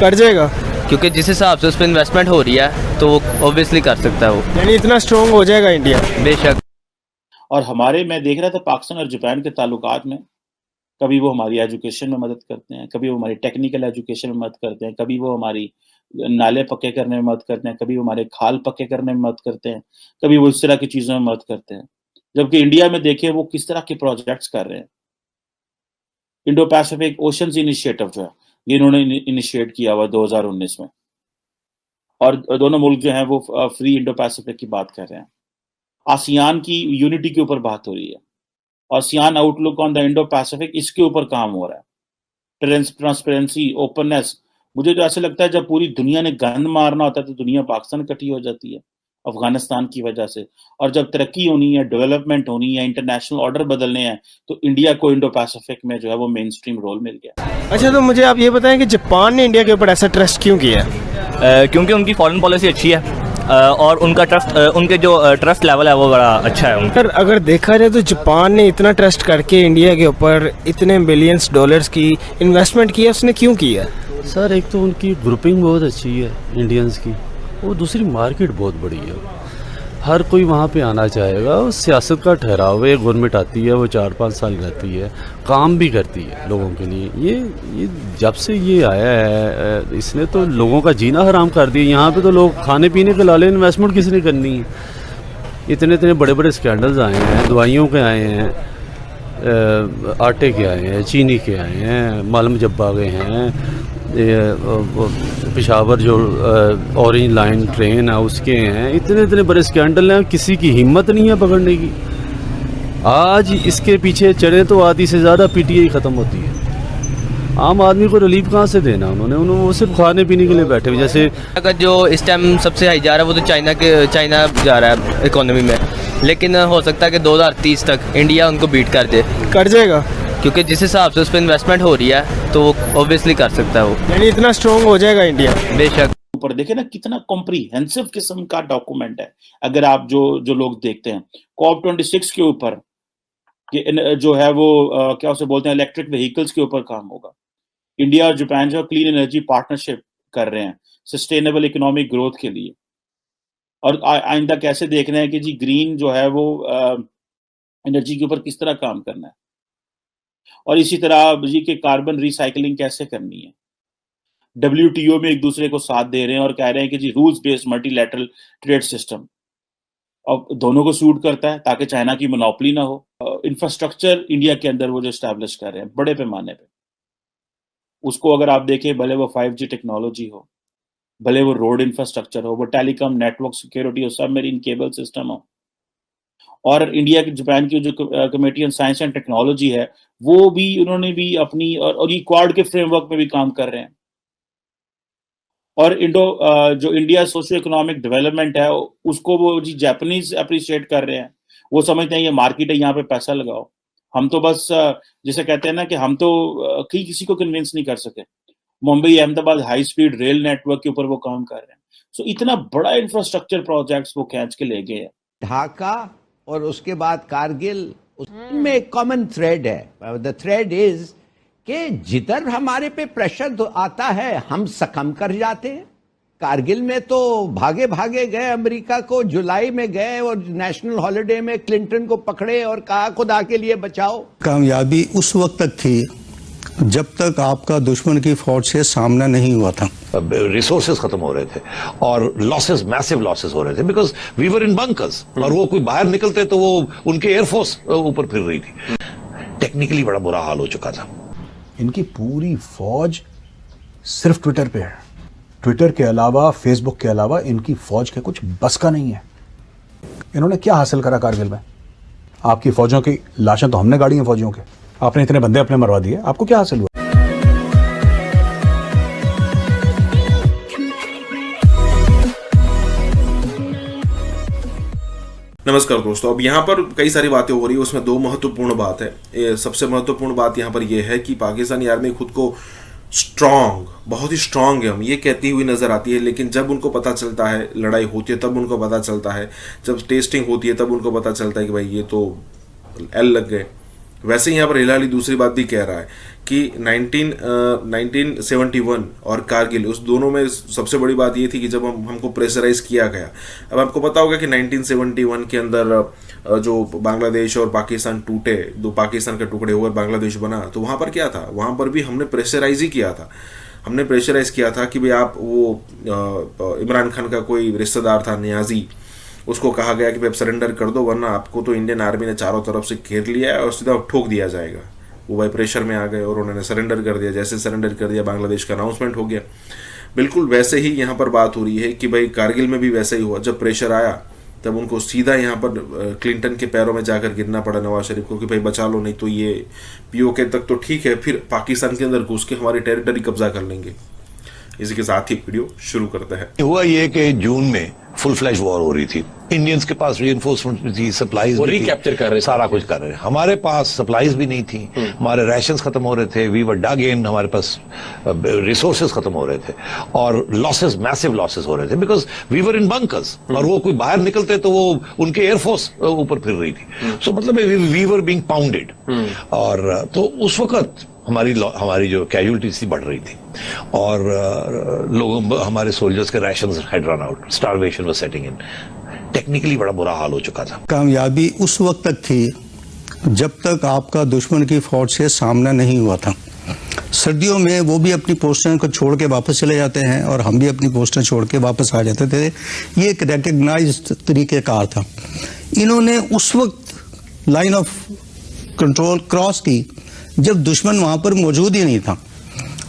कर जाएगा, क्योंकि जिस हिसाब से उस पर इन्वेस्टमेंट हो रही है तो वो ऑब्वियसली कर सकता है वो, यानी इतना स्ट्रॉन्ग हो जाएगा इंडिया बेशक। और हमारे, मैं देख रहा था पाकिस्तान और जापान के ताल्लुकात में, कभी वो हमारी एजुकेशन में मदद करते हैं, कभी वो हमारी टेक्निकल एजुकेशन में मदद करते हैं, कभी वो हमारी नाले पक्के करने में मदद करते हैं, कभी वो हमारे खाल पक्के करने में मदद करते हैं, कभी वो इस तरह की चीज़ों में मदद करते हैं। जबकि इंडिया में देखें वो किस तरह के प्रोजेक्ट्स कर रहे हैं। इंडो पैसिफिक ओशंस इनिशिएटिव जो है ये इन्होंने इनिशिएट किया हुआ 2019 में, और दोनों मुल्क जो हैं वो फ्री इंडो पैसिफिक की बात कर रहे हैं। आसियान की यूनिटी के ऊपर बात हो रही है, ASEAN outlook on the Indo Pacific, इसके ऊपर काम हो रहा है। Transparency, openness. मुझे तो ऐसे लगता है जब पूरी दुनिया ने गंद मारना होता है तो दुनिया पाकिस्तान इकट्ठी हो जाती है अफगानिस्तान की वजह से, और जब तरक्की होनी है, डेवलपमेंट होनी है, इंटरनेशनल ऑर्डर बदलने हैं, तो इंडिया को इंडो पैसिफिक में जो है वो मेन स्ट्रीम रोल मिल गया। अच्छा, तो मुझे आप ये बताएं कि जापान ने इंडिया के ऊपर ऐसा ट्रस्ट क्यों किया? क्योंकि उनकी फॉरेन पॉलिसी अच्छी है, और उनका ट्रस्ट, उनके जो ट्रस्ट लेवल है वो बड़ा अच्छा है उनका। अगर देखा जाए तो जापान ने इतना ट्रस्ट करके इंडिया के ऊपर इतने बिलियंस डॉलर्स की इन्वेस्टमेंट किया, उसने क्यों किया? सर, एक तो उनकी ग्रुपिंग बहुत अच्छी है इंडियंस की, और दूसरी मार्केट बहुत बड़ी है, हर कोई वहाँ पे आना चाहेगा। और सियासत का ठहराव है, गवर्नमेंट आती है वो 4-5 साल रहती है, काम भी करती है लोगों के लिए। ये जब से ये आया है इसने तो लोगों का जीना हराम कर दिया। यहाँ पे तो लोग खाने पीने के लाले, इन्वेस्टमेंट किसने करनी है? इतने बड़े बड़े स्कैंडल्स आए हैं, दवाइयों के आए हैं, आटे के आए हैं, चीनी के आए हैं, मालम जब्बा के हैं, पेशावर जो ऑरेंज लाइन ट्रेन है उसके हैं, इतने इतने बड़े स्कैंडल हैं, किसी की हिम्मत नहीं है पकड़ने की। आज इसके पीछे चढ़े तो आधी से ज़्यादा पीटीआई ख़त्म होती है। आम आदमी को रिलीफ कहाँ से देना उन्होंने वो सिर्फ खाने पीने के लिए बैठे हुए। जैसे अगर जो इस टाइम सबसे हाई जा रहा है वो तो चाइना जा रहा है इकोनॉमी में, लेकिन हो सकता है कि 2030 तक इंडिया उनको बीट कर जाएगा, क्योंकि जिस हिसाब से उस पर इन्वेस्टमेंट हो रही है तो वो ऑब्वियसली कर सकता है। वो यानी इतना स्ट्रॉन्ग हो जाएगा इंडिया बेशक। ऊपर देखे ना कितना कॉम्प्रिहेंसिव किस्म का डॉक्यूमेंट है। अगर आप जो लोग देखते हैं COP26 के ऊपर जो है वो क्या उसे बोलते हैं, इलेक्ट्रिक व्हीकल्स के ऊपर काम होगा। इंडिया और जापान जो क्लीन एनर्जी पार्टनरशिप कर रहे हैं सस्टेनेबल इकोनॉमिक ग्रोथ के लिए, और आइंदा कैसे देख रहे हैं कि जी ग्रीन जो है वो एनर्जी के ऊपर किस तरह काम करना है, और इसी तरह जी के कार्बन रिसाइकलिंग कैसे करनी है। WTO में एक दूसरे को साथ दे रहे हैं और कह रहे हैं कि जी rules based multilateral trade system, और दोनों को सूट करता है ताकि चाइना की मोनोपोली ना हो। इंफ्रास्ट्रक्चर इंडिया के अंदर वो जो एस्टैब्लिश कर रहे हैं बड़े पैमाने पे, उसको अगर आप देखें, भले वो 5G टेक्नोलॉजी हो, भले वो रोड इंफ्रास्ट्रक्चर हो, वो टेलीकॉम नेटवर्क सिक्योरिटी हो, सबमरीन केबल सिस्टम हो, और इंडिया की जापान की जो committee on science and technology है वो भी उन्होंने भी अपनी, और ये क्वाड के फ्रेमवर्क में भी काम कर रहे हैं। और जो इंडिया सोशियो इकोनॉमिक डेवलपमेंट है उसको वो जी जापानीज अप्रिशिएट कर रहे हैं। वो समझते हैं ये मार्केट है, यहाँ पे पैसा लगाओ। हम तो बस जिसे कहते हैं ना कि हम तो किसी को कन्विंस नहीं कर सके। Mumbai Ahmedabad high speed rail network के ऊपर वो काम कर रहे हैं। सो इतना बड़ा इंफ्रास्ट्रक्चर प्रोजेक्ट्स वो खींच के ले गए हैं। ढाका और उसके बाद कारगिल, उसमें एक कॉमन थ्रेड है। द थ्रेड इज कि जिधर हमारे पे प्रेशर आता है हम सकम कर जाते हैं। कारगिल में तो भागे भागे गए, अमेरिका को जुलाई में गए और नेशनल हॉलिडे में क्लिंटन को पकड़े और कहा खुदा के लिए बचाओ। कामयाबी उस वक्त तक थी जब तक आपका दुश्मन की फौज से सामना नहीं हुआ था। रिसोर्सेज खत्म हो रहे थे और लॉसेस, मैसिव लॉसेस हो रहे थे, because we were in bunkers, और वो कोई बाहर निकलते तो वो उनके एयरफोर्स ऊपर फिर रही थी। टेक्निकली बड़ा बुरा हाल हो चुका था। इनकी पूरी फौज सिर्फ ट्विटर पे है। ट्विटर के अलावा, फेसबुक के अलावा इनकी फौज के कुछ बस का नहीं है। इन्होंने क्या हासिल करा कारगिल में? आपकी फौजों की लाशें तो हमने गाड़ी हैं फौजियों के, आपने इतने बंदे अपने मरवा दिए, आपको क्या हासिल हुआ? नमस्कार दोस्तों, अब यहाँ पर कई सारी बातें हो रही है, उसमें दो महत्वपूर्ण बात है। सबसे महत्वपूर्ण बात यहाँ पर यह है कि पाकिस्तानी आर्मी खुद को स्ट्रांग, बहुत ही स्ट्रांग है, हम ये कहती हुई नजर आती है, लेकिन जब उनको पता चलता है, लड़ाई होती है तब उनको पता चलता है, जब टेस्टिंग होती है तब उनको पता चलता है कि भाई ये तो एल लग गए। वैसे ही यहाँ पर हिलाली दूसरी बात भी कह रहा है कि 1971 और कारगिल, उस दोनों में सबसे बड़ी बात ये थी कि जब हमको प्रेशराइज किया गया। अब आपको पता होगा कि 1971 के अंदर जो बांग्लादेश और पाकिस्तान टूटे, दो पाकिस्तान के टुकड़े हुए बांग्लादेश बना, तो वहाँ पर क्या था, वहाँ पर भी हमने प्रेशराइज ही किया था। हमने प्रेशराइज किया था कि भाई आप वो इमरान खान का कोई रिश्तेदार था नियाजी, उसको कहा गया कि भाई आप सरेंडर कर दो वरना आपको तो इंडियन आर्मी ने चारों तरफ से घेर लिया है और सीधा ठोक दिया जाएगा। वो भाई प्रेशर में आ गए और उन्होंने सरेंडर कर दिया। जैसे सरेंडर कर दिया, बांग्लादेश का अनाउंसमेंट हो गया। बिल्कुल वैसे ही यहाँ पर बात हो रही है कि भाई कारगिल में भी वैसे ही हुआ। जब प्रेशर आया तब उनको सीधा यहाँ पर क्लिंटन के पैरों में जाकर गिरना पड़ा, नवाज शरीफ को, कि भाई बचा लो, नहीं तो ये POK तक तो ठीक है, फिर पाकिस्तान के अंदर घुस के हमारी टेरिटरी कब्जा कर लेंगे। इसी के साथ ही वीडियो शुरू करते हैं। हुआ ये कि जून में फुल फ्लैश वॉर हो रही थी। इंडियंस के पास रीइंफोर्समेंट थी, सप्लाईज भी रिकैप्चर कर रहे, सारा कुछ कर रहे। हमारे पास सप्लाईज भी नहीं थी, हमारे राशंस खत्म हो रहे थे, वी वर डग इन, हमारे पास रिसोर्सेज खत्म हो रहे थे और लॉसेस, मैसिव लॉसेस हो रहे थे, because we were in bunkers, और वो कोई बाहर निकलते तो वो उनके एयरफोर्स ऊपर फिर रही थी। सो मतलब वी वर बीइंग पाउंडेड, और तो उस वक्त हमारी जो कैजुअलिटीज थी बढ़ रही थी और लोगों, हमारे सोल्जर्स के rations had run out, starvation was setting in. Technically बड़ा बुरा हाल हो चुका था। कामयाबी उस वक्त तक थी जब तक आपका दुश्मन की फौज से सामना नहीं हुआ था। सर्दियों में वो भी अपनी पोस्टें को छोड़ के वापस चले जाते हैं और हम भी अपनी पोस्टें छोड़ के वापस आ जाते थे। ये एक रिकग्नाइज्ड तरीक़ेकार था। इन्होंने उस वक्त लाइन ऑफ कंट्रोल क्रॉस की जब दुश्मन वहां पर मौजूद ही नहीं था।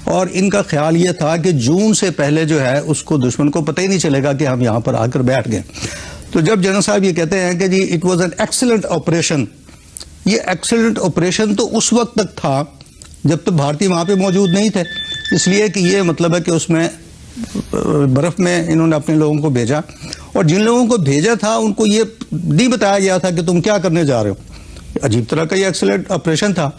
और इनका ख्याल ये था कि जून से पहले जो है उसको दुश्मन को पता ही नहीं चलेगा कि हम यहाँ पर आकर बैठ गए। तो जब जनरल साहब ये कहते हैं कि जी it was an excellent operation, ये एक्सीलेंट ऑपरेशन तो उस वक्त तक था जब तक भारतीय वहाँ पे मौजूद नहीं थे, इसलिए कि ये मतलब है कि उसमें बर्फ में इन्होंने अपने लोगों को भेजा और जिन लोगों को भेजा था उनको ये नहीं बताया गया था कि तुम क्या करने जा रहे हो। अजीब तरह का ये एक्सीलेंट ऑपरेशन था।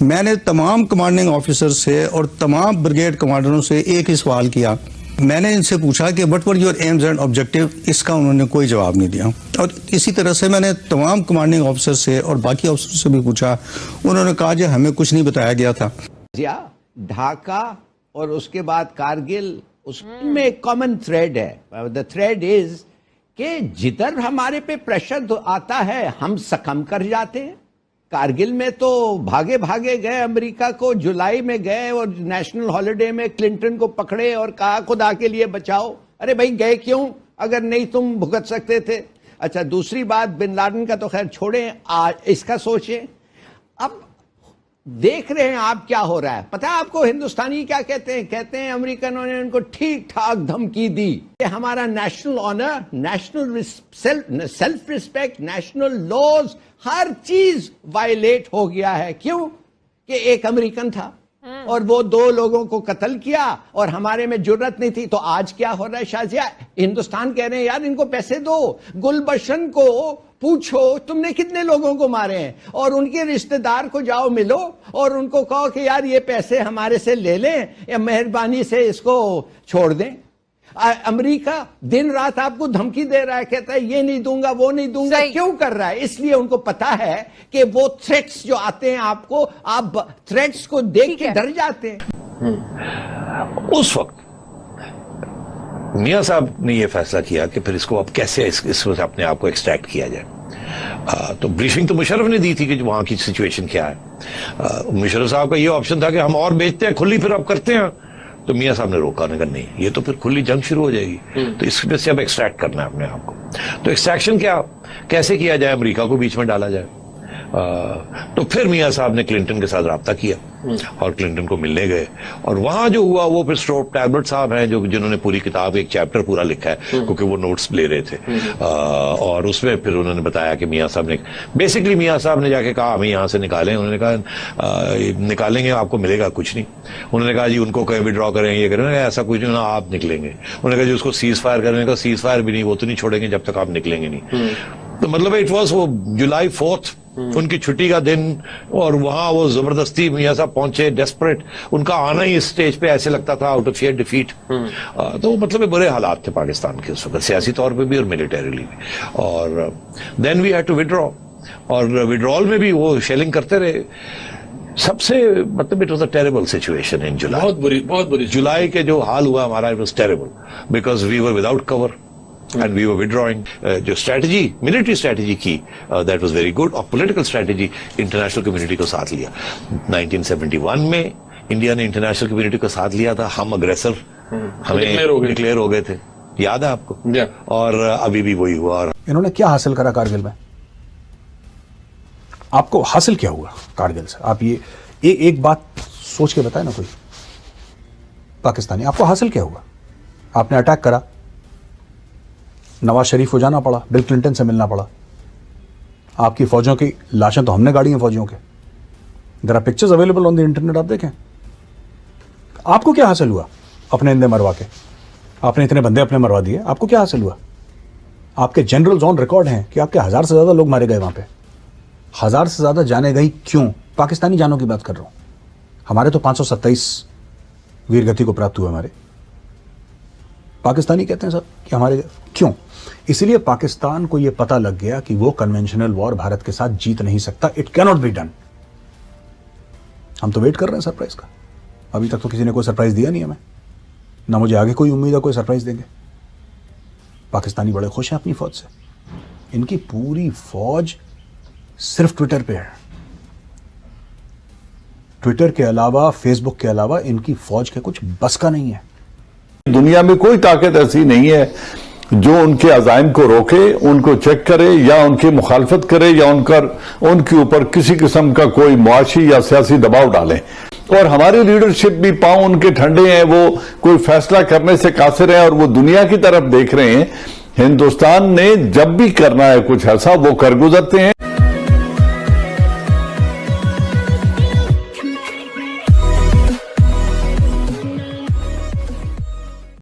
मैंने तमाम कमांडिंग ऑफिसर से और तमाम ब्रिगेड कमांडरों से एक ही सवाल किया, मैंने इनसे पूछा कि what were your AIIMS and objective, इसका उन्होंने कोई जवाब नहीं दिया। और इसी तरह से मैंने तमाम कमांडिंग ऑफिसर से और बाकी ऑफिसर से भी पूछा, उन्होंने कहा कि हमें कुछ नहीं बताया गया था। ढाका और उसके बाद कारगिल, उसमें एक कॉमन थ्रेड है। द थ्रेड इज कि जिधर हमारे पे प्रेशर आता है हम सकम कर जाते हैं। कारगिल में तो भागे भागे गए, अमेरिका को जुलाई में गए और नेशनल हॉलिडे में क्लिंटन को पकड़े और कहा खुदा के लिए बचाओ। अरे भाई गए क्यों अगर नहीं तुम भुगत सकते थे। अच्छा, दूसरी बात बिन लादेन का तो खैर छोड़ें, इसका सोचें। अब देख रहे हैं आप क्या हो रहा है। पता है आपको हिंदुस्तानी क्या कहते हैं? कहते हैं अमेरिकनों ने उनको ठीक ठाक धमकी दी कि हमारा national honour, national self respect, national laws, हर चीज वायलेट हो गया है। क्यों? कि एक अमेरिकन था और वो 2 लोगों को कत्ल किया और हमारे में जुर्रत नहीं थी। तो आज क्या हो रहा है शाजिया? हिंदुस्तान कह रहे हैं यार इनको पैसे दो, गुलबशन को पूछो तुमने कितने लोगों को मारे हैं और उनके रिश्तेदार को जाओ मिलो और उनको कहो कि यार ये पैसे हमारे से ले लें या मेहरबानी से इसको छोड़ दें। अमेरिका दिन रात आपको धमकी दे रहा है, कहता है ये नहीं दूंगा वो नहीं दूंगा। क्यों कर रहा है? इसलिए उनको पता है कि वो थ्रेट्स जो आते हैं आपको, आप थ्रेट्स को देख के डर जाते हैं। उस वक्त मियां साहब ने यह फैसला किया कि फिर इसको अब कैसे इसमें अपने आप को एक्सट्रैक्ट किया जाए। तो ब्रीफिंग तो मुशर्रफ ने दी थी कि वहां की सिचुएशन क्या है। मुशर्रफ साहब का ये ऑप्शन था कि हम और बेचते हैं खुली, फिर अब करते हैं। तो मियां साहब ने रोका, नहीं नहीं ये तो फिर खुली जंग शुरू हो जाएगी, तो इसमें से अब एक्सट्रैक्ट करना है अपने आप को। तो एक्सट्रैक्शन कैसे किया जाए, अमेरिका को बीच में डाला जाए। तो फिर मियां साहब ने क्लिंटन के साथ राब्ता किया और क्लिंटन को मिलने गए और वहां जो हुआ वो फिर स्ट्रोप टैबलेट साहब हैं जिन्होंने पूरी किताब, एक चैप्टर पूरा लिखा है क्योंकि वो नोट्स ले रहे थे। और उसमें फिर उन्होंने बताया कि मियां साहब ने बेसिकली जाके कहा हमें यहाँ से निकालें। उन्होंने कहा निकालेंगे आपको मिलेगा कुछ नहीं। उन्होंने कहा जी उनको कहीं विड्रॉ करें, ये करें, ऐसा कुछ नहीं, आप निकलेंगे। उन्होंने कहा जी उसको सीज फायर करने का, सीज फायर भी नहीं, वो तो नहीं छोड़ेंगे जब तक आप निकलेंगे नहीं। तो मतलब इट वॉज वो जुलाई 4 उनकी छुट्टी का दिन और वहां वो जबरदस्ती मियां साहब पहुंचे, डेस्परेट। उनका आना ही इस स्टेज पे ऐसे लगता था आउट ऑफ फियर डिफीट। तो मतलब बुरे हालात थे पाकिस्तान के उस वक्त, सियासी तौर पे भी और मिलिटरीली भी। और then we had to withdraw और विड्रॉल में भी वो शेलिंग करते रहे। सबसे मतलब it was a terrible situation in July, बहुत बुरी जुलाई के जो हाल हुआ हमारा, it was terrible because we were without cover and we were withdrawing. जो स्ट्रेटजी, मिलिट्री स्ट्रेटजी की, that was very good, और पॉलिटिकल स्ट्रेटजी इंटरनेशनल कम्युनिटी को साथ लिया। 1971 में इंडिया ने इंटरनेशनल कम्युनिटी को साथ लिया था, हम अग्रेसर हमें डिक्लेयर हो गए थे, याद है आपको? और अभी भी वही हुआ। और इन्होंने क्या हासिल करा कारगिल में? आपको हासिल क्या हुआ कारगिल से? आप ये एक बात सोच के बताए ना कोई पाकिस्तानी, आपको हासिल क्या हुआ? आपने अटैक करा, नवाज शरीफ को जाना पड़ा, बिल क्लिंटन से मिलना पड़ा, आपकी फौजियों की लाशें तो हमने गाड़ी हैं फौजियों के, there are pictures available on the internet, आप देखें। आपको क्या हासिल हुआ अपने इंदे मरवा के? आपने इतने बंदे अपने मरवा दिए, आपको क्या हासिल हुआ? आपके जनरल्स ऑन रिकॉर्ड हैं कि आपके 1000 से ज्यादा लोग मारे गए वहां पे। 1000 से ज्यादा जाने गई, क्यों? पाकिस्तानी जानों की बात कर रहा हूं। हमारे तो 527 वीरगति को प्राप्त हुए। हमारे पाकिस्तानी कहते हैं सब कि हमारे, क्यों? इसलिए पाकिस्तान को यह पता लग गया कि वो कन्वेंशनल वॉर भारत के साथ जीत नहीं सकता। It cannot be done. हम तो वेट कर रहे हैं सरप्राइज का। अभी तक तो किसी ने कोई सरप्राइज दिया नहीं हमें, ना मुझे आगे कोई उम्मीद है कोई सरप्राइज देंगे। पाकिस्तानी बड़े खुश हैं अपनी फौज से। इनकी पूरी फौज सिर्फ ट्विटर पे है। ट्विटर के अलावा, फेसबुक के अलावा इनकी फौज के कुछ बस का नहीं है। दुनिया में कोई ताकत ऐसी नहीं है जो उनके अज़ाइम को रोके, उनको चेक करे या उनकी मुखालफत करे या उनके ऊपर किसी किस्म का कोई मुआशी या सियासी दबाव डाले। और हमारी लीडरशिप भी पांव उनके ठंडे हैं, वो कोई फैसला करने से कासिर हैं और वो दुनिया की तरफ देख रहे हैं। हिंदुस्तान ने जब भी करना है कुछ ऐसा वो कर गुजरते हैं।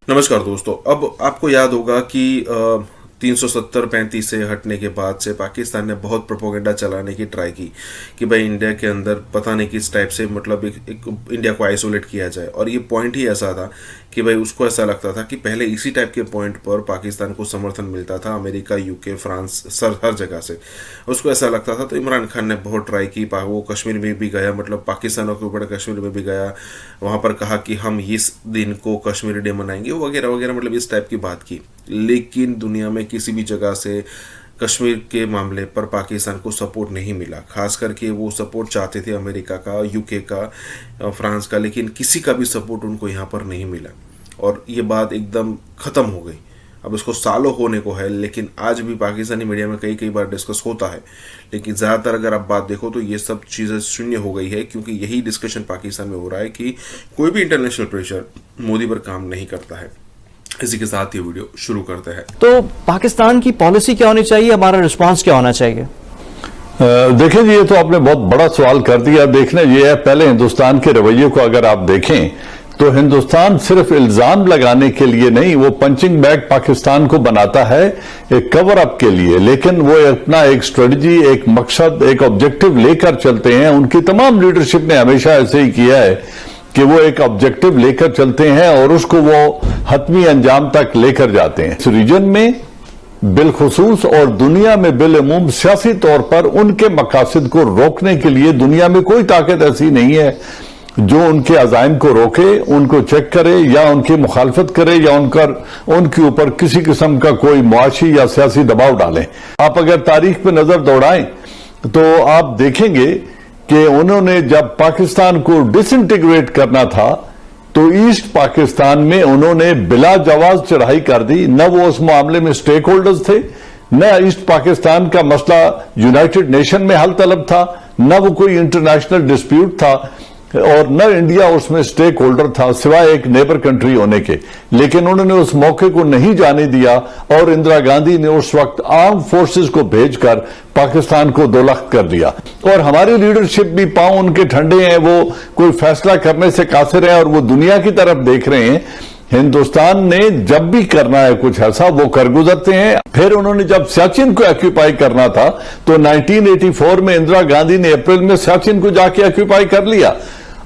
नमस्कार दोस्तों, अब आपको याद होगा कि 370-35 से हटने के बाद से पाकिस्तान ने बहुत प्रोपोगेंडा चलाने की ट्राई की कि भाई इंडिया के अंदर पता नहीं किस टाइप से मतलब एक इंडिया को आइसोलेट किया जाए। और ये पॉइंट ही ऐसा था कि भाई उसको ऐसा लगता था कि पहले इसी टाइप के पॉइंट पर पाकिस्तान को समर्थन मिलता था अमेरिका, यूके, फ्रांस, हर जगह से उसको ऐसा लगता था। तो इमरान खान ने बहुत ट्राई की, वो कश्मीर में भी गया, मतलब पाकिस्तान के ऊपर कश्मीर में भी गया, वहाँ पर कहा कि हम इस दिन को कश्मीरी डे मनाएंगे वगैरह वगैरह, मतलब इस टाइप की बात की। लेकिन दुनिया में किसी भी जगह से कश्मीर के मामले पर पाकिस्तान को सपोर्ट नहीं मिला। खास करके वो सपोर्ट चाहते थे अमेरिका का, यूके का, फ्रांस का, लेकिन किसी का भी सपोर्ट उनको यहाँ पर नहीं मिला और ये बात एकदम ख़त्म हो गई। अब इसको सालों होने को है, लेकिन आज भी पाकिस्तानी मीडिया में कई बार डिस्कस होता है, लेकिन ज़्यादातर अगर आप बात देखो तो ये सब चीज़ें शून्य हो गई है, क्योंकि यही डिस्कशन पाकिस्तान में हो रहा है कि कोई भी इंटरनेशनल प्रेशर मोदी पर काम नहीं करता है। इसी के साथ ये वीडियो शुरू करते हैं। तो पाकिस्तान की पॉलिसी क्या होनी चाहिए, हमारा रिस्पांस क्या होना चाहिए? देखिए जी, ये तो आपने बहुत बड़ा सवाल कर दिया। देखना ये है, पहले हिंदुस्तान के रवैये को अगर आप देखें तो हिंदुस्तान सिर्फ इल्जाम लगाने के लिए नहीं, वो पंचिंग बैग पाकिस्तान को बनाता है एक कवर अप के लिए, लेकिन वो अपना एक स्ट्रेटजी, एक मकसद, एक ऑब्जेक्टिव लेकर चलते हैं। उनकी तमाम लीडरशिप ने हमेशा ऐसे ही किया है कि वो एक ऑब्जेक्टिव लेकर चलते हैं और उसको वो हतमी अंजाम तक लेकर जाते हैं। इस रीजन में बिलखुसूस और दुनिया में बिलअमूम सियासी तौर पर उनके मकासद को रोकने के लिए दुनिया में कोई ताकत ऐसी नहीं है जो उनके अज़ाइम को रोके, उनको चेक करे या उनकी मुखालफत करे या उनके ऊपर किसी किस्म का कोई मुआशी या सियासी दबाव डालें। आप अगर तारीख पे नजर दौड़ाएं तो आप देखेंगे कि उन्होंने जब पाकिस्तान को डिसइंटीग्रेट करना था तो ईस्ट पाकिस्तान में उन्होंने बिला जवाज चढ़ाई कर दी। न वो उस मामले में स्टेक होल्डर्स थे, न ईस्ट पाकिस्तान का मसला यूनाइटेड नेशन में हल तलब था, न वो कोई इंटरनेशनल डिस्प्यूट था और न इंडिया उसमें स्टेक होल्डर था सिवाय एक नेबर कंट्री होने के। लेकिन उन्होंने उस मौके को नहीं जाने दिया और इंदिरा गांधी ने उस वक्त आर्म फोर्सेस को भेजकर पाकिस्तान को दोलख्त कर दिया। और हमारी लीडरशिप भी पांव उनके ठंडे हैं, वो कोई फैसला करने से कासिर है और वो दुनिया की तरफ देख रहे हैं। हिंदुस्तान ने जब भी करना है कुछ ऐसा वो कर गुजरते हैं। फिर उन्होंने जब सियाचिन को ऑक्यूपाई करना था तो 1984 में इंदिरा गांधी ने अप्रैल में सियाचिन को जाके ऑक्यूपाई कर लिया।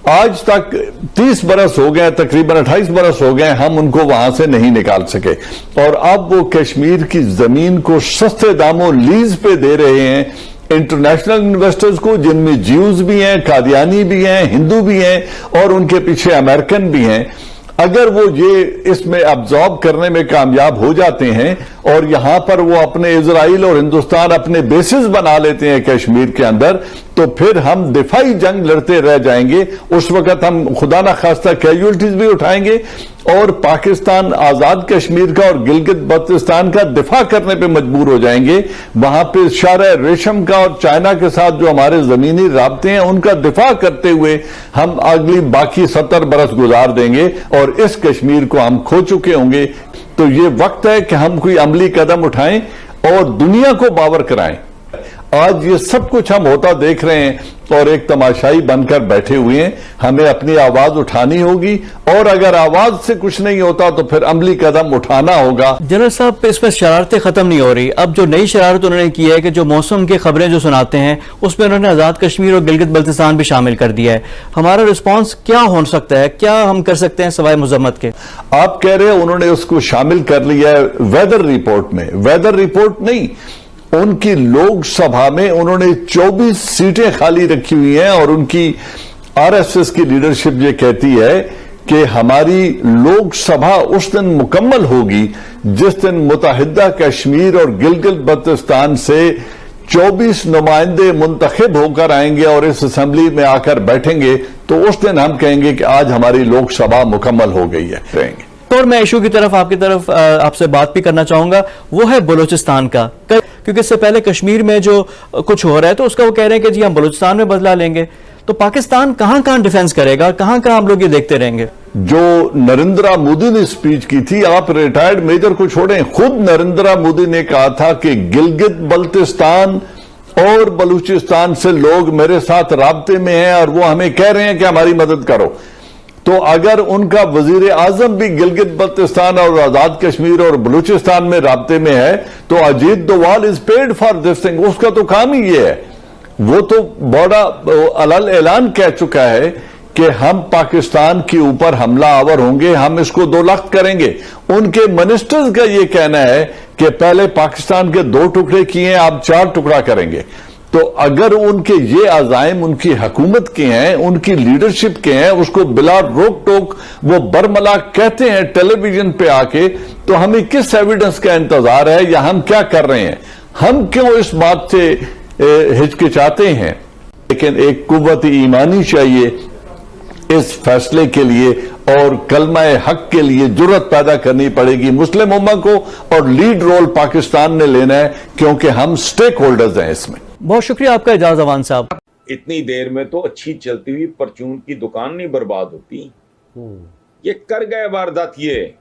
आज तक 30 बरस हो गए, तकरीबन 28 बरस हो गए, हम उनको वहां से नहीं निकाल सके और अब वो कश्मीर की जमीन को सस्ते दामों लीज पे दे रहे हैं इंटरनेशनल इन्वेस्टर्स को, जिनमें ज्यूज भी हैं, कादियानी भी हैं, हिंदू भी हैं और उनके पीछे अमेरिकन भी हैं। अगर वो ये इसमें अब्जॉर्ब करने में कामयाब हो जाते हैं और यहां पर वो अपने इजराइल और हिंदुस्तान अपने बेसिस बना लेते हैं कश्मीर के अंदर, तो फिर हम दिफाई जंग लड़ते रह जाएंगे। उस वक्त हम खुदा ना खास्ता कैजुअलिटीज भी उठाएंगे और पाकिस्तान आजाद कश्मीर का और गिलगित बल्तिस्तान का दिफा करने पे मजबूर हो जाएंगे। वहां पे शारे रेशम का और चाइना के साथ जो हमारे जमीनी राब्ते हैं उनका दिफा करते हुए हम अगली बाकी 70 बरस गुजार देंगे और इस कश्मीर को हम खो चुके होंगे। तो ये वक्त है कि हम कोई अमली कदम उठाएं और दुनिया को बावर कराएं। आज ये सब कुछ हम होता देख रहे हैं और एक तमाशाई बनकर बैठे हुए हैं। हमें अपनी आवाज उठानी होगी और अगर आवाज से कुछ नहीं होता तो फिर अमली कदम उठाना होगा। जनरल साहब, इसमें शरारतें खत्म नहीं हो रही। अब जो नई शरारत उन्होंने की है कि जो मौसम की खबरें जो सुनाते हैं उसमें उन्होंने आजाद कश्मीर और गिलगित बल्तिस्तान भी शामिल कर दिया है। हमारा रिस्पॉन्स क्या हो सकता है, क्या हम कर सकते हैं सिवाय मुजम्मत के? आप कह रहे हैं उन्होंने उसको शामिल कर लिया है वेदर रिपोर्ट में। वेदर रिपोर्ट नहीं, उनकी लोकसभा में उन्होंने 24 सीटें खाली रखी हुई हैं और उनकी आरएसएस की लीडरशिप ये कहती है कि हमारी लोकसभा उस दिन मुकम्मल होगी जिस दिन मुत्तहिदा कश्मीर और गिलगित बल्तिस्तान से 24 नुमाइंदे मुंतखब होकर आएंगे और इस असेंबली में आकर बैठेंगे, तो उस दिन हम कहेंगे कि आज हमारी लोकसभा मुकम्मल हो गई है। रहेंगे। और मैं इशू की तरफ आपसे बात भी करना चाहूंगा, वो है बलूचिस्तान का, क्योंकि इससे पहले कश्मीर में जो कुछ हो रहा है तो उसका वो कह रहे हैं कि जी हम बलूचिस्तान में बदला लेंगे। तो पाकिस्तान कहां कहां डिफेंस करेगा, कहां कहां हम लोग ये देखते रहेंगे? जो नरेंद्र मोदी ने स्पीच की थी, आप रिटायर्ड मेजर को छोड़ें, खुद नरेंद्र मोदी ने कहा था कि गिलगित बल्तिस्तान और बलूचिस्तान से लोग मेरे साथ राब्ते में हैं और वो हमें कह रहे हैं कि हमारी मदद करो। तो अगर उनका वजीर आजम भी गिलगित बल्तिस्तान और आजाद कश्मीर और बलूचिस्तान में राब्ते में है, तो Ajit Doval is paid for this thing. उसका तो काम ही ये है। वो तो बड़ा अलल ऐलान कह चुका है कि हम पाकिस्तान के ऊपर हमला आवर होंगे, हम इसको 2 लाख करेंगे। उनके मिनिस्टर्स का ये कहना है कि पहले पाकिस्तान के 2 टुकड़े किए, आप 4 टुकड़ा करेंगे। तो अगर उनके ये अज़ाइम उनकी हुकूमत के हैं, उनकी लीडरशिप के हैं, उसको बिला रोक टोक वो बरमला कहते हैं टेलीविजन पे आके, तो हमें किस एविडेंस का इंतजार है या हम क्या कर रहे हैं? हम क्यों इस बात से हिचकिचाते हैं? लेकिन एक कुव्वत ईमानी चाहिए इस फैसले के लिए, और कलमा हक के लिए जुर्रत पैदा करनी पड़ेगी मुस्लिम उम्मा को, और लीड रोल पाकिस्तान ने लेना है क्योंकि हम स्टेक होल्डर्स हैं इसमें। बहुत शुक्रिया आपका इजाज़ अवान साहब। इतनी देर में तो अच्छी चलती हुई परचून की दुकान नहीं बर्बाद होती। ये कर गए वारदात। ये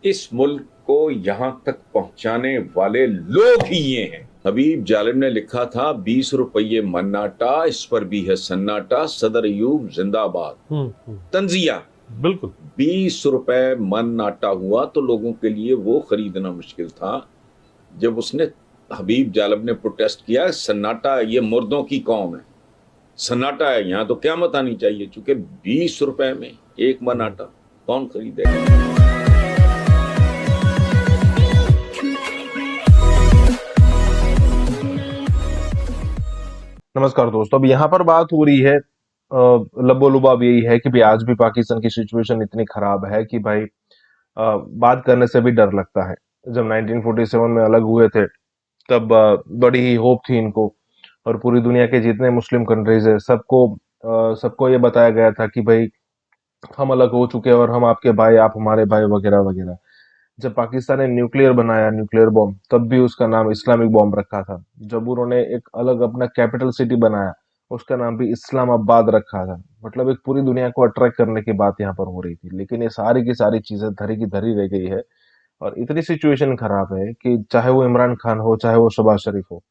इस मुल्क को यहां तक पहुंचाने वाले लोग ही ये हैं। हबीब जालिब ने लिखा था 20 रुपये मन्नाटा, इस पर भी है सन्नाटा, सदर अयूब जिंदाबाद। तंजिया बिल्कुल 20 रुपए मन्नाटा हुआ तो लोगों के लिए वो खरीदना मुश्किल था। जब उसने हबीब जालिब ने प्रोटेस्ट किया, सन्नाटा ये मुर्दों की कौम है, सन्नाटा है यहाँ तो क़यामत आनी चाहिए, चूंकि 20 रुपए में एक मन्नाटा कौन खरीदेगा। नमस्कार दोस्तों, अब यहाँ पर बात हो रही है लबोलुबाब यही है कि भाई आज भी पाकिस्तान की सिचुएशन इतनी खराब है कि भाई बात करने से भी डर लगता है। जब 1947 में अलग हुए थे तब बड़ी ही होप थी इनको, और पूरी दुनिया के जितने मुस्लिम कंट्रीज है सबको ये बताया गया था कि भाई हम अलग हो चुके हैं और हम आपके भाई, आप हमारे भाई वगैरह वगैरह। जब पाकिस्तान ने न्यूक्लियर बनाया, न्यूक्लियर बॉम्ब, तब भी उसका नाम इस्लामिक बॉम्ब रखा था। जब उन्होंने एक अलग अपना कैपिटल सिटी बनाया, उसका नाम भी इस्लामाबाद रखा था। मतलब एक पूरी दुनिया को अट्रैक्ट करने की बात यहाँ पर हो रही थी, लेकिन ये सारी की सारी चीजें धरी की धरी रह गई है। और इतनी सिचुएशन खराब है कि चाहे वो इमरान खान हो, चाहे वो शहबाज शरीफ हो,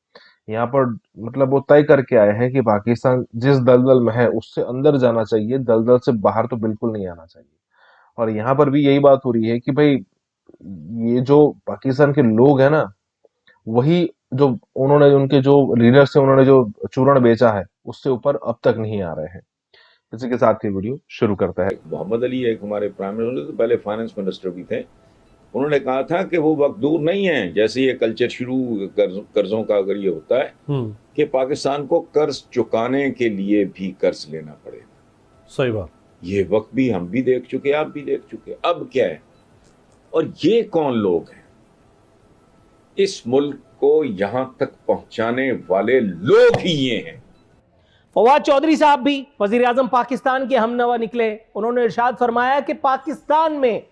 यहाँ पर मतलब वो तय करके आए हैं कि पाकिस्तान जिस दलदल में है उससे अंदर जाना चाहिए, दलदल से बाहर तो बिल्कुल नहीं आना चाहिए। और यहाँ पर भी यही बात हो रही है कि भाई ये जो पाकिस्तान के लोग हैं ना, वही जो उन्होंने उनके जो लीडर से उन्होंने जो चूरण बेचा है उससे ऊपर अब तक नहीं आ रहे हैं। इसी के साथ ये वीडियो शुरू करता है। मोहम्मद अली एक हमारे प्राइम मिनिस्टर, तो पहले फाइनेंस मिनिस्टर भी थे, उन्होंने कहा था कि वो वक्त दूर नहीं है, जैसे ये कल्चर शुरू कर्जों का अगर ये होता है कि पाकिस्तान को कर्ज चुकाने के लिए भी कर्ज लेना पड़ेगा। सही बात। ये वक्त भी हम भी देख चुके, आप भी देख चुके। अब क्या है, और ये कौन लोग हैं? इस मुल्क को यहां तक पहुंचाने वाले लोग ही ये हैं। फवाद चौधरी साहब भी वजीर आजम पाकिस्तान के हमनवा निकले। उन्होंने इरशाद फरमाया कि पाकिस्तान में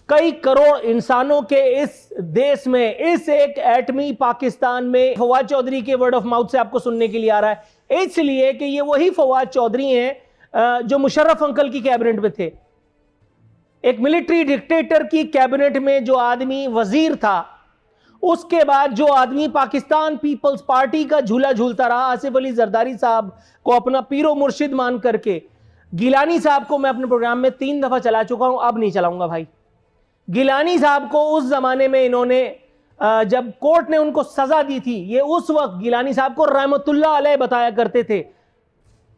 कई करोड़ इंसानों के इस देश में, इस एक एटमी पाकिस्तान में, फवाद चौधरी के वर्ड ऑफ माउथ से आपको सुनने के लिए आ रहा है, इसलिए कि ये वही फवाद चौधरी हैं जो मुशर्रफ अंकल की कैबिनेट में थे। एक मिलिट्री डिक्टेटर की कैबिनेट में जो आदमी वजीर था, उसके बाद जो आदमी पाकिस्तान पीपल्स पार्टी का झूला झूलता रहा, आसिफ अली जरदारी साहब को अपना पीरो मुर्शिद मान करके, गिलानी साहब को मैं अपने प्रोग्राम में 3 दफा चला चुका हूं, अब नहीं चलाऊंगा भाई। गिलानी साहब को उस जमाने में इन्होंने जब कोर्ट ने उनको सजा दी थी, ये उस वक्त गिलानी साहब को रहमतुल्लाह अलैह बताया करते थे,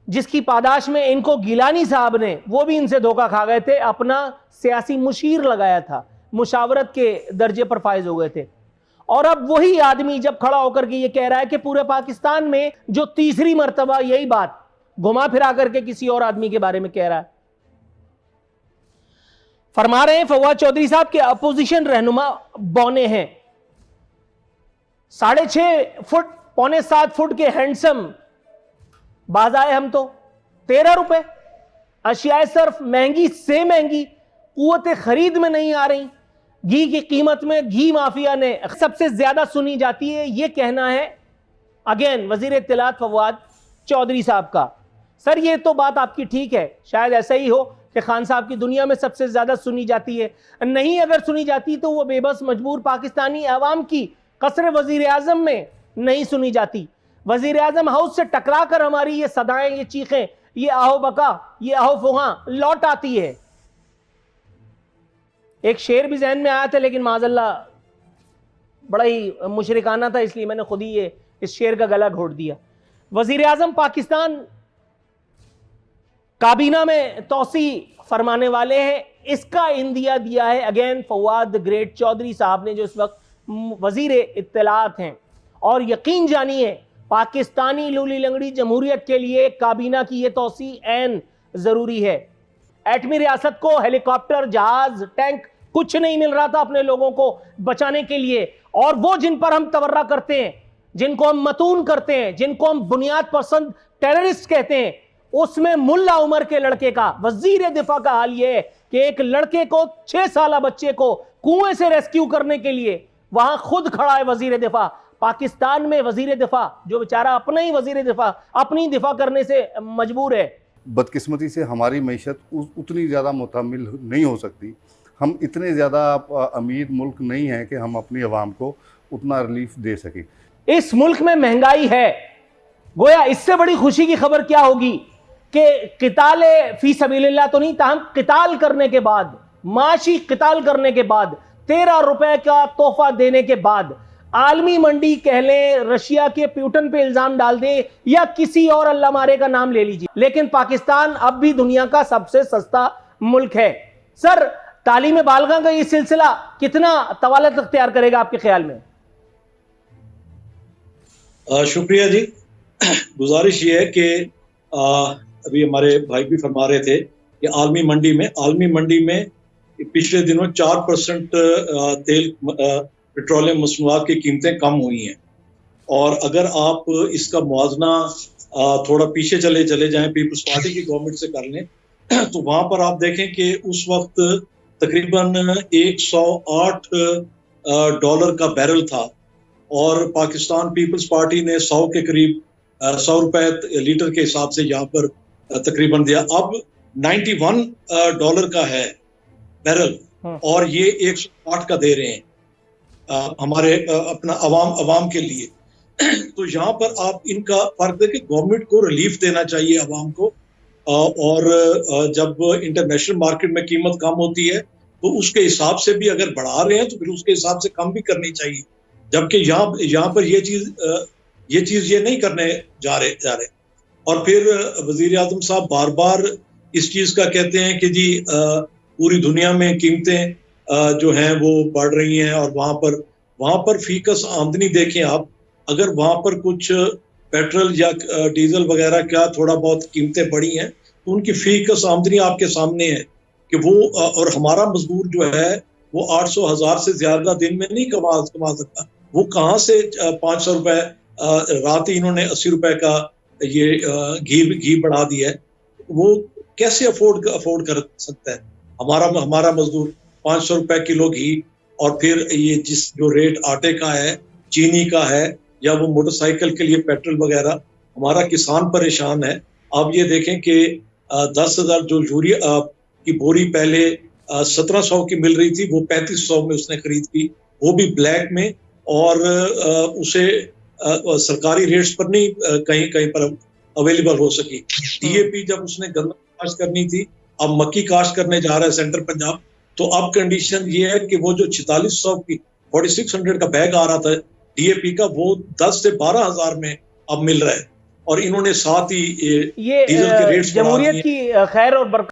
जिसकी पादाश में इनको गिलानी साहब ने, वो भी इनसे धोखा खा गए थे, अपना सियासी मुशीर लगाया था, मुशावरत के दर्जे पर फायज हो गए थे। और अब वही आदमी जब खड़ा होकर के ये कह रहा है कि पूरे पाकिस्तान में जो तीसरी मर्तबा यही बात घुमा फिरा करके किसी और आदमी के बारे में कह रहा है। फरमा रहे हैं फवाद चौधरी साहब के अपोजिशन रहनुमा बौने हैं, 6.5 फुट 6.25 फुट के हैंडसम बाज आए हम तो 13 रुपए। अशियाए सर्फ महंगी से महंगी, कुव्वत खरीद में नहीं आ रही। घी की कीमत में घी माफिया ने सबसे ज्यादा सुनी जाती है ये कहना है, अगेन वजीर इत्तलात फवाद, चौधरी साहब का। सर ये तो बात आपकी ठीक है, शायद ऐसा ही हो कि खान साहब की दुनिया में सबसे ज्यादा सुनी जाती है, नहीं अगर सुनी जाती तो वो बेबस मजबूर पाकिस्तानी अवाम की कसर वजीर आजम में नहीं सुनी जाती। वजीर आजम हाउस से टकरा कर हमारी ये सदाएं, ये चीखें, ये आहो बका, ये आहो फुहा लौट आती है। एक शेर भी जहन में आया था लेकिन माजल्ला बड़ा ही मुशरिकाना था, इसलिए मैंने खुद ही इस शेर का गला घोट दिया। वजीर आजम पाकिस्तान काबीना में तोसी फरमाने वाले हैं, इसका इंदिया दिया है अगेन फवाद ग्रेट चौधरी साहब ने, जो इस वक्त वजीर इत्तलात हैं। और यकीन जानिए पाकिस्तानी लूली लंगड़ी जमहूरियत के लिए काबीना की यह तोसी ऐन जरूरी है। एटमी रियासत को हेलीकॉप्टर, जहाज, टैंक कुछ नहीं मिल रहा था अपने लोगों को बचाने के लिए, और वो जिन पर हम तवर्रा करते हैं, जिनको हम मतून करते हैं, जिनको हम बुनियाद पसंद टेररिस्ट कहते हैं, उसमें मुल्ला उमर के लड़के का, वजीर दिफा का हाल यह है कि एक लड़के को 6 साल बच्चे को कुएं से रेस्क्यू करने के लिए वहां खुद खड़ा है वजीर दिफा। पाकिस्तान में वजीर दिफा जो बेचारा अपना ही वजीर दिफा अपनी दिफा करने से मजबूर है। बदकिस्मती से हमारी मैशत उतनी ज़्यादा मुतहम्मिल नहीं हो सकती। हम इतने ज़्यादा अमीर मुल्क नहीं हैं कि हम अपनी आवाम को उतना रिलीफ दे सकें। इस मुल्क में महंगाई है, गोया इससे बड़ी खुशी की खबर क्या होगी कि किताले फी सबीलिल्लाह तो नहीं, ताहम किताल करने के बाद, माशी किताल करने के बाद, 13 रुपए का तोहफा देने के बाद, आलमी मंडी कह लें, रशिया के प्यूटन पे इल्जाम डाल दे या किसी और अल्लाह मारे का नाम ले लीजिए, लेकिन पाकिस्तान अब भी दुनिया का सबसे सस्ता मुल्क है। सर तालीम बालगा का ये सिलसिला कितना तवालत अख्तियार करेगा आपके ख्याल में? शुक्रिया जी। गुजारिश ये है कि अभी हमारे भाई भी फरमा रहे थे कि आलमी मंडी में पिछले दिनों 4% तेल पेट्रोलियम मसनूआत की कीमतें कम हुई हैं, और अगर आप इसका मुआवजना थोड़ा पीछे चले जाएं, पीपल्स पार्टी की गवर्नमेंट से कर लें, तो वहां पर आप देखें कि उस वक्त तकरीबन $108 का बैरल था, और पाकिस्तान पीपल्स पार्टी ने 100 के करीब 100 रुपए लीटर के हिसाब से यहाँ पर तकरीबन दिया। अब $91 का है बैरल, और ये 108 का दे रहे हैं हमारे अपना अवाम के लिए। तो यहाँ पर आप इनका फर्क देखें, गवर्नमेंट को रिलीफ देना चाहिए अवाम को, और जब इंटरनेशनल मार्केट में कीमत कम होती है तो उसके हिसाब से भी अगर बढ़ा रहे हैं तो फिर उसके हिसाब से कम भी करनी चाहिए, जबकि यहाँ पर ये चीज ये नहीं करने जा रहे। और फिर वजीर आजम साहब बार बार इस चीज का कहते हैं कि जी पूरी दुनिया में कीमतें जो हैं वो बढ़ रही हैं, और वहां पर फीकस आमदनी देखें आप, अगर वहां पर कुछ पेट्रोल या डीजल वगैरह क्या थोड़ा बहुत कीमतें बढ़ी हैं तो उनकी फीकस आमदनी आपके सामने है कि वो, और हमारा मजदूर जो है वो 800,000 से ज्यादा दिन में नहीं कमा सकता। वो कहाँ से 500 रुपए, रात ही इन्होंने 80 रुपए का ये घी बढ़ा दिया है, वो कैसे अफोर्ड कर सकता है हमारा मजदूर? 500 रुपए किलो घी, और फिर ये जो रेट आटे का है, चीनी का है, या वो मोटरसाइकिल के लिए पेट्रोल वगैरह, हमारा किसान परेशान है। आप ये देखें कि 10,000 जो यूरिया की बोरी पहले 1700 की मिल रही थी, वो 3500 में उसने खरीद की, वो भी ब्लैक में, और उसे सरकारी रेट्स पर नहीं कहीं पर अवेलेबल हो सकी। डीएपी जब उसने गन्ना काश्त करनी थी, अब मक्की काश्त करने जा रहा है सेंट्रल पंजाब, तो अब कंडीशन ये है कि वो जो 4600 की 4600 का बैग आ रहा था डीएपी का, वो 10 से 12,000 में अब मिल रहा है, और इन्होंने साथ ही ये डीजल के रेट्स जमहूरियत की खैर और बरकत